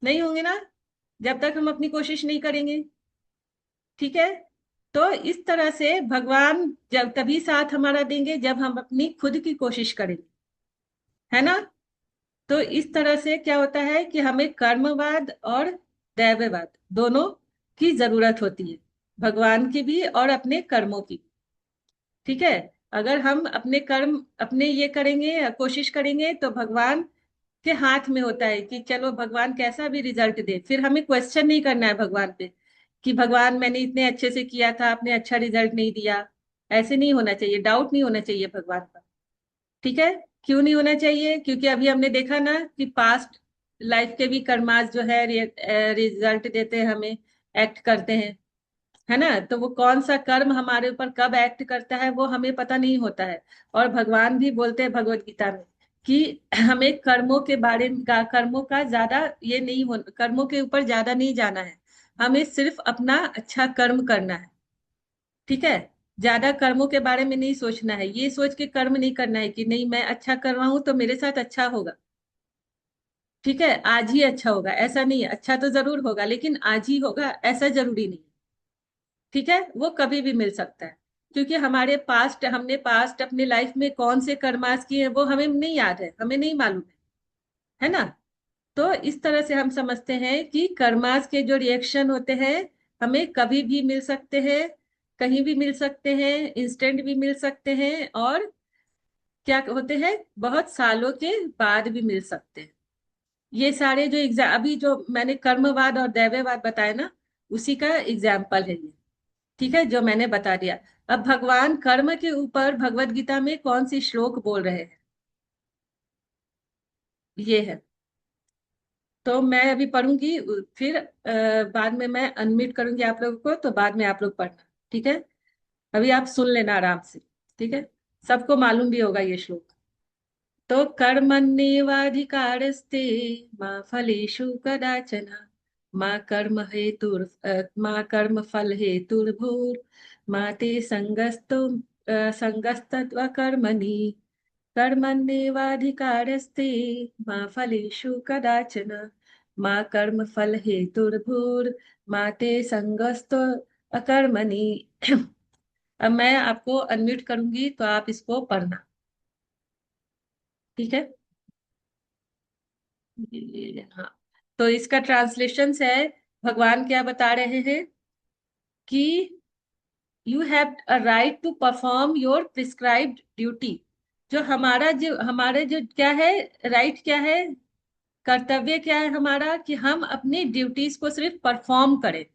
नहीं होंगे ना, जब तक हम अपनी कोशिश नहीं करेंगे। ठीक है, तो इस तरह से भगवान जब तभी साथ हमारा देंगे जब हम अपनी खुद की कोशिश करेंगे, है ना। तो इस तरह से क्या होता है कि हमें कर्मवाद और दैववाद दोनों की जरूरत होती है, भगवान की भी और अपने कर्मों की। ठीक है, अगर हम अपने कर्म अपने ये करेंगे, कोशिश करेंगे, तो भगवान के हाथ में होता है कि चलो भगवान कैसा भी रिजल्ट दे, फिर हमें क्वेश्चन नहीं करना है भगवान पे कि भगवान मैंने इतने अच्छे से किया था, आपने अच्छा रिजल्ट नहीं दिया। ऐसे नहीं होना चाहिए, डाउट नहीं होना चाहिए भगवान पर। ठीक है, क्यों नहीं होना चाहिए? क्योंकि अभी हमने देखा ना कि पास्ट लाइफ के भी कर्मास जो है रिजल्ट देते हैं हमें, एक्ट करते हैं, है ना। तो वो कौन सा कर्म हमारे ऊपर कब एक्ट करता है वो हमें पता नहीं होता है। और भगवान भी बोलते हैं भगवत गीता में कि हमें कर्मों के बारे में कर्मों का ज्यादा ये नहीं हो, कर्मों के ऊपर ज्यादा नहीं जाना है, हमें सिर्फ अपना अच्छा कर्म करना है, ठीक है। ज्यादा कर्मों के बारे में नहीं सोचना है, ये सोच के कर्म नहीं करना है कि नहीं मैं अच्छा कर रहा हूं तो मेरे साथ अच्छा होगा, ठीक है, आज ही अच्छा होगा, ऐसा नहीं है। अच्छा तो जरूर होगा लेकिन आज ही होगा ऐसा जरूरी नहीं, ठीक है। वो कभी भी मिल सकता है, क्योंकि हमने पास्ट अपने लाइफ में कौन से कर्मास किए हैं वो हमें नहीं याद है, हमें नहीं मालूम है ना। तो इस तरह से हम समझते हैं कि कर्मास के जो रिएक्शन होते हैं हमें कभी भी मिल सकते हैं, कहीं भी मिल सकते हैं, इंस्टेंट भी मिल सकते हैं, और क्या होते हैं बहुत सालों के बाद भी मिल सकते हैं। ये सारे जो एग्जाम अभी जो मैंने कर्मवाद और दैववाद बताया ना, उसी का एग्जाम्पल है ये, ठीक है, जो मैंने बता दिया। अब भगवान कर्म के ऊपर भगवत गीता में कौन सी श्लोक बोल रहे हैं, ये है। तो मैं अभी पढ़ूंगी, फिर बाद में मैं अनम्यूट करूंगी आप लोगों को, तो बाद में आप लोग पढ़ना, ठीक है। अभी आप सुन लेना आराम से, ठीक है। सबको मालूम भी होगा ये श्लोक। तो कर्मण्येवाधिकारस्ते मा फलेषु कदाचन, मा कर्म फल हेतुर्भूर् मा ते संगस्तत्वकर्मणि, कर्मण्येवाधिकारस्ते मा फलेषु कदाचन, मा कर्म फल हेतुर्भूर् मा ते संगस्त अकर्मणि। अब मैं आपको अनम्यूट करूंगी तो आप इसको पढ़ना, ठीक है। हाँ, तो इसका ट्रांसलेशन है, भगवान क्या बता रहे हैं कि you have a right to perform your prescribed duty. जो हमारे जो क्या है, राइट क्या है, कर्तव्य क्या है हमारा, कि हम अपनी ड्यूटीज को सिर्फ परफॉर्म करें,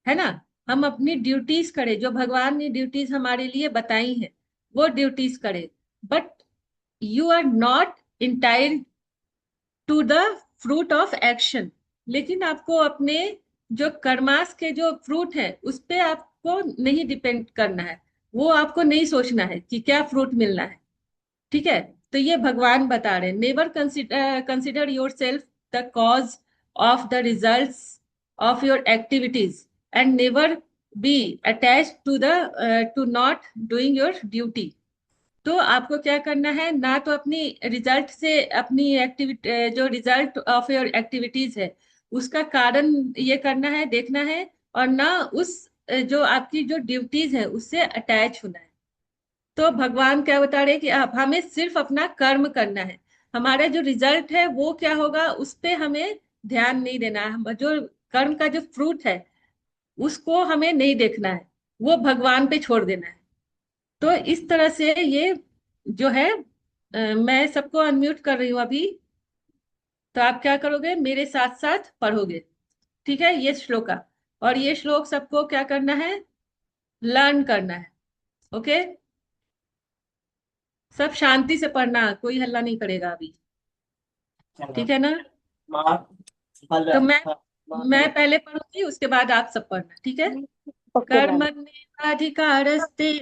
है ना। हम अपनी ड्यूटीज करें, जो भगवान ने ड्यूटीज हमारे लिए बताई हैं वो ड्यूटीज करें। But you are not entitled to the fruit of action. लेकिन आपको अपने जो कर्मास के जो फ्रूट है उस पे आपको नहीं डिपेंड करना है, वो आपको नहीं सोचना है कि क्या फ्रूट मिलना है, ठीक है। तो ये भगवान बता रहे हैं, never consider yourself the cause of the results of your activities and never be attach to not doing your duty. तो आपको क्या करना है, ना तो अपनी रिजल्ट से अपनी एक्टिविटी जो रिजल्ट ऑफ योर एक्टिविटीज है उसका कारण ये करना है, देखना है, और ना उस जो आपकी जो ड्यूटीज है उससे अटैच होना है। तो भगवान क्या बता रहे हैं कि आप हमें सिर्फ अपना कर्म करना है, हमारा जो रिजल्ट है वो क्या होगा उस पे हमें ध्यान नहीं देना है। जो कर्म का जो फ्रूट है उसको हमें नहीं देखना है, वो भगवान पे छोड़ देना है। तो इस तरह से ये जो है, मैं सबको अनम्यूट कर रही हूँ अभी, तो आप क्या करोगे मेरे साथ साथ पढ़ोगे, ठीक है, ये श्लोका। और ये श्लोक सबको क्या करना है, लर्न करना है, ओके। सब शांति से पढ़ना, कोई हल्ला नहीं करेगा अभी, ठीक है ना। तो मैं पहले पढ़ूंगी उसके बाद आप सब पढ़ना, ठीक है। कर्मण्येवाधिकारस्ते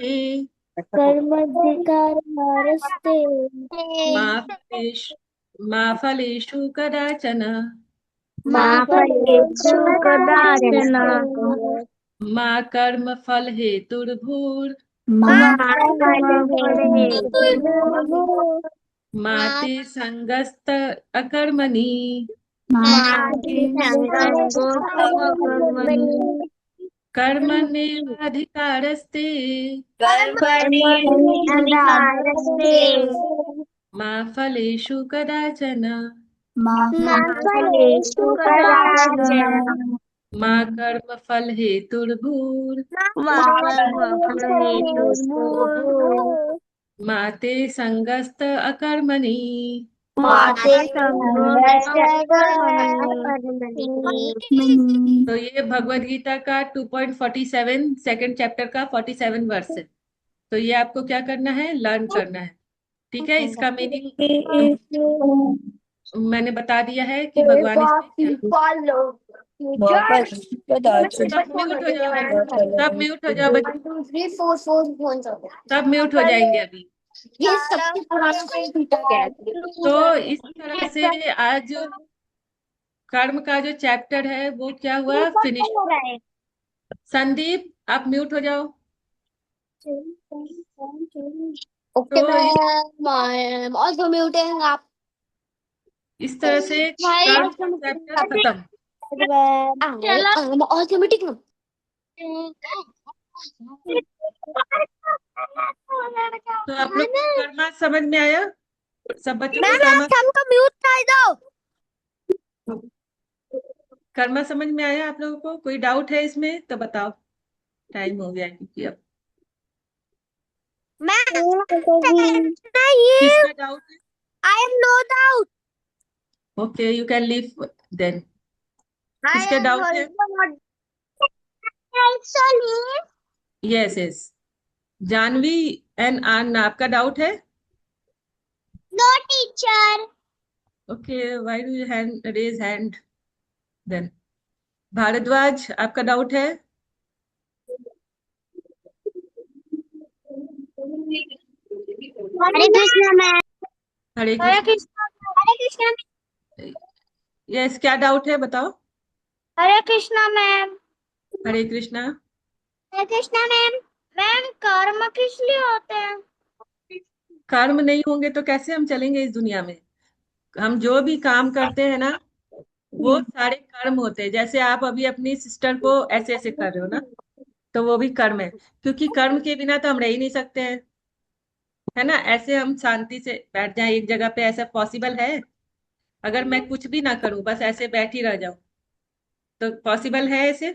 कर्मधिकारस्ते मा फलेषु मा फलेषु कदाचन, मा फलेषु कदाचन मा कर्म फल हेतुर्भूर् मा फलेषु मा ते संगस्त अकर्मणि, कर्मण्येवाधिकारस्ते मा फलेषु कदाचन, मा कर्म फल हेतुर्भूर् मा ते संगस्त अकर्मणि। तो ये भगवत गीता का 2.47 सेकंड चैप्टर का 47 वर्स है। तो ये आपको क्या करना है, लर्न करना है, ठीक है। इसका मीनिंग मैंने बता दिया है कि भगवान इसमें क्या, सब म्यूट हो जाओ, सब म्यूट हो जाओ बच्चे, सब म्यूट हो जाएंगे अभी। तो इस तरह से आज कर्म का जो चैप्टर है वो क्या हुआ, फिनिश। संदीप आप म्यूट हो जाओ। ओके तो मैम, ऑल्सो म्यूटिंग आप। इस तरह से भाई कर्म का चैप्टर खत्म। Also muting. तो आप लोग को कर्मा समझ में आया, सब बच्चों को मैम कर्मा आप हमको म्यूट कर दो। कर्मा समझ में आया आप लोगों को? कोई डाउट है इसमें तो बताओ, टाइम हो गया है क्योंकि अब नहीं, किसका डाउट है? I am no doubt. Okay you can leave then. I किसका एम डाउट है? Also leave. Yes yes, Janhvi and Anna, आपका डाउट है? No teacher. Okay why do you hand raise hand then? Bharadwaj आपका डाउट है? हरे कृष्णा मैम। हरे हरे कृष्ण। कृष्णा। हरे कृष्णा। यस, क्या doubt है बताओ? Hare Krishna ma'am. Hare Krishna. Hare Krishna ma'am. Ma'am कर्म किस लिए होते हैं? कर्म नहीं होंगे तो कैसे हम चलेंगे इस दुनिया में? हम जो भी काम करते हैं ना वो सारे कर्म होते हैं। जैसे आप अभी अपनी सिस्टर को ऐसे ऐसे कर रहे हो ना, तो वो भी कर्म है, क्योंकि कर्म के बिना तो हम रह ही नहीं सकते हैं, है ना। ऐसे हम शांति से बैठ जाएं एक जगह पे, ऐसा पॉसिबल है? अगर मैं कुछ भी ना करूं, बस ऐसे बैठी रह जाऊं, तो पॉसिबल है ऐसे?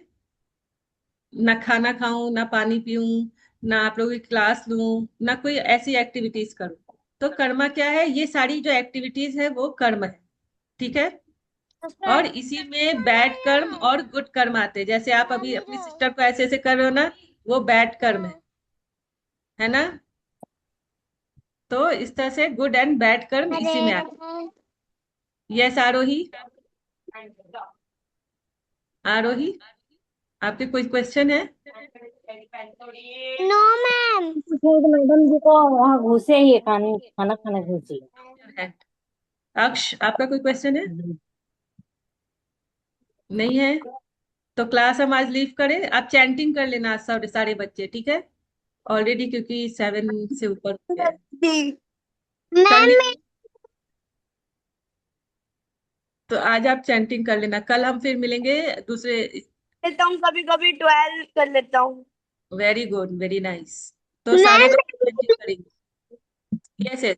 ना खाना खाऊं, ना पानी पीऊं, ना आप लोगों की क्लास लूं, ना कोई ऐसी एक्टिविटीज करूं, तो कर्मा क्या है? ये सारी जो एक्टिविटीज है वो कर्म है, ठीक है। और इसी में बैड कर्म और गुड कर्म आते हैं। जैसे आप अभी अपनी सिस्टर को ऐसे ऐसे कर रहे हो ना, वो बैड कर्म है ना। तो इस तरह से गुड एंड बैड कर्म इसी में आते हैं। यस आरोही, आरोही आपके कोई क्वेश्चन है? No ma'am. मैडम जी को वहाँ घुसे ही खाना खाना खाना घुसे। अक्ष आपका कोई क्वेश्चन है? नहीं है? तो क्लास हम आज लीव करें। आप चैंटिंग कर लेना आज सारे सारे बच्चे, ठीक है। ऑलरेडी क्योंकि 7 से ऊपर हो गया है। कर मैम लीजिए। तो आज आप चैंटिंग कर लेना, कल हम फिर मिलेंगे दूसरे। लेता हूँ, कभी कभी 12 कर लेता हूँ। Very good, very nice. तो सारे मैम बच्चे चैंटिंग करेंगे। यस यस,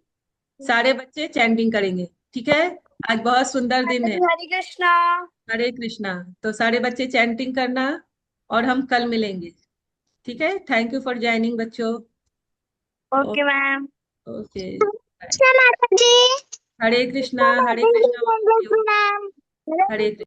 सारे बच्चे चैंटिंग करेंगे, ठीक है। आज बहुत सुंदर दिन है। हरे कृष्णा। हरे कृष्णा। तो सारे बच्चे चैंटिंग करना, और हम कल मिलेंगे, ठीक है। थैंक यू फॉर ज्वाइनिंग बच्चों। Okay ma'am. ओके। कृष्णा माता जी। हरे कृष्णा, हरे कृष्णा। मैम। हरे कृष्णा।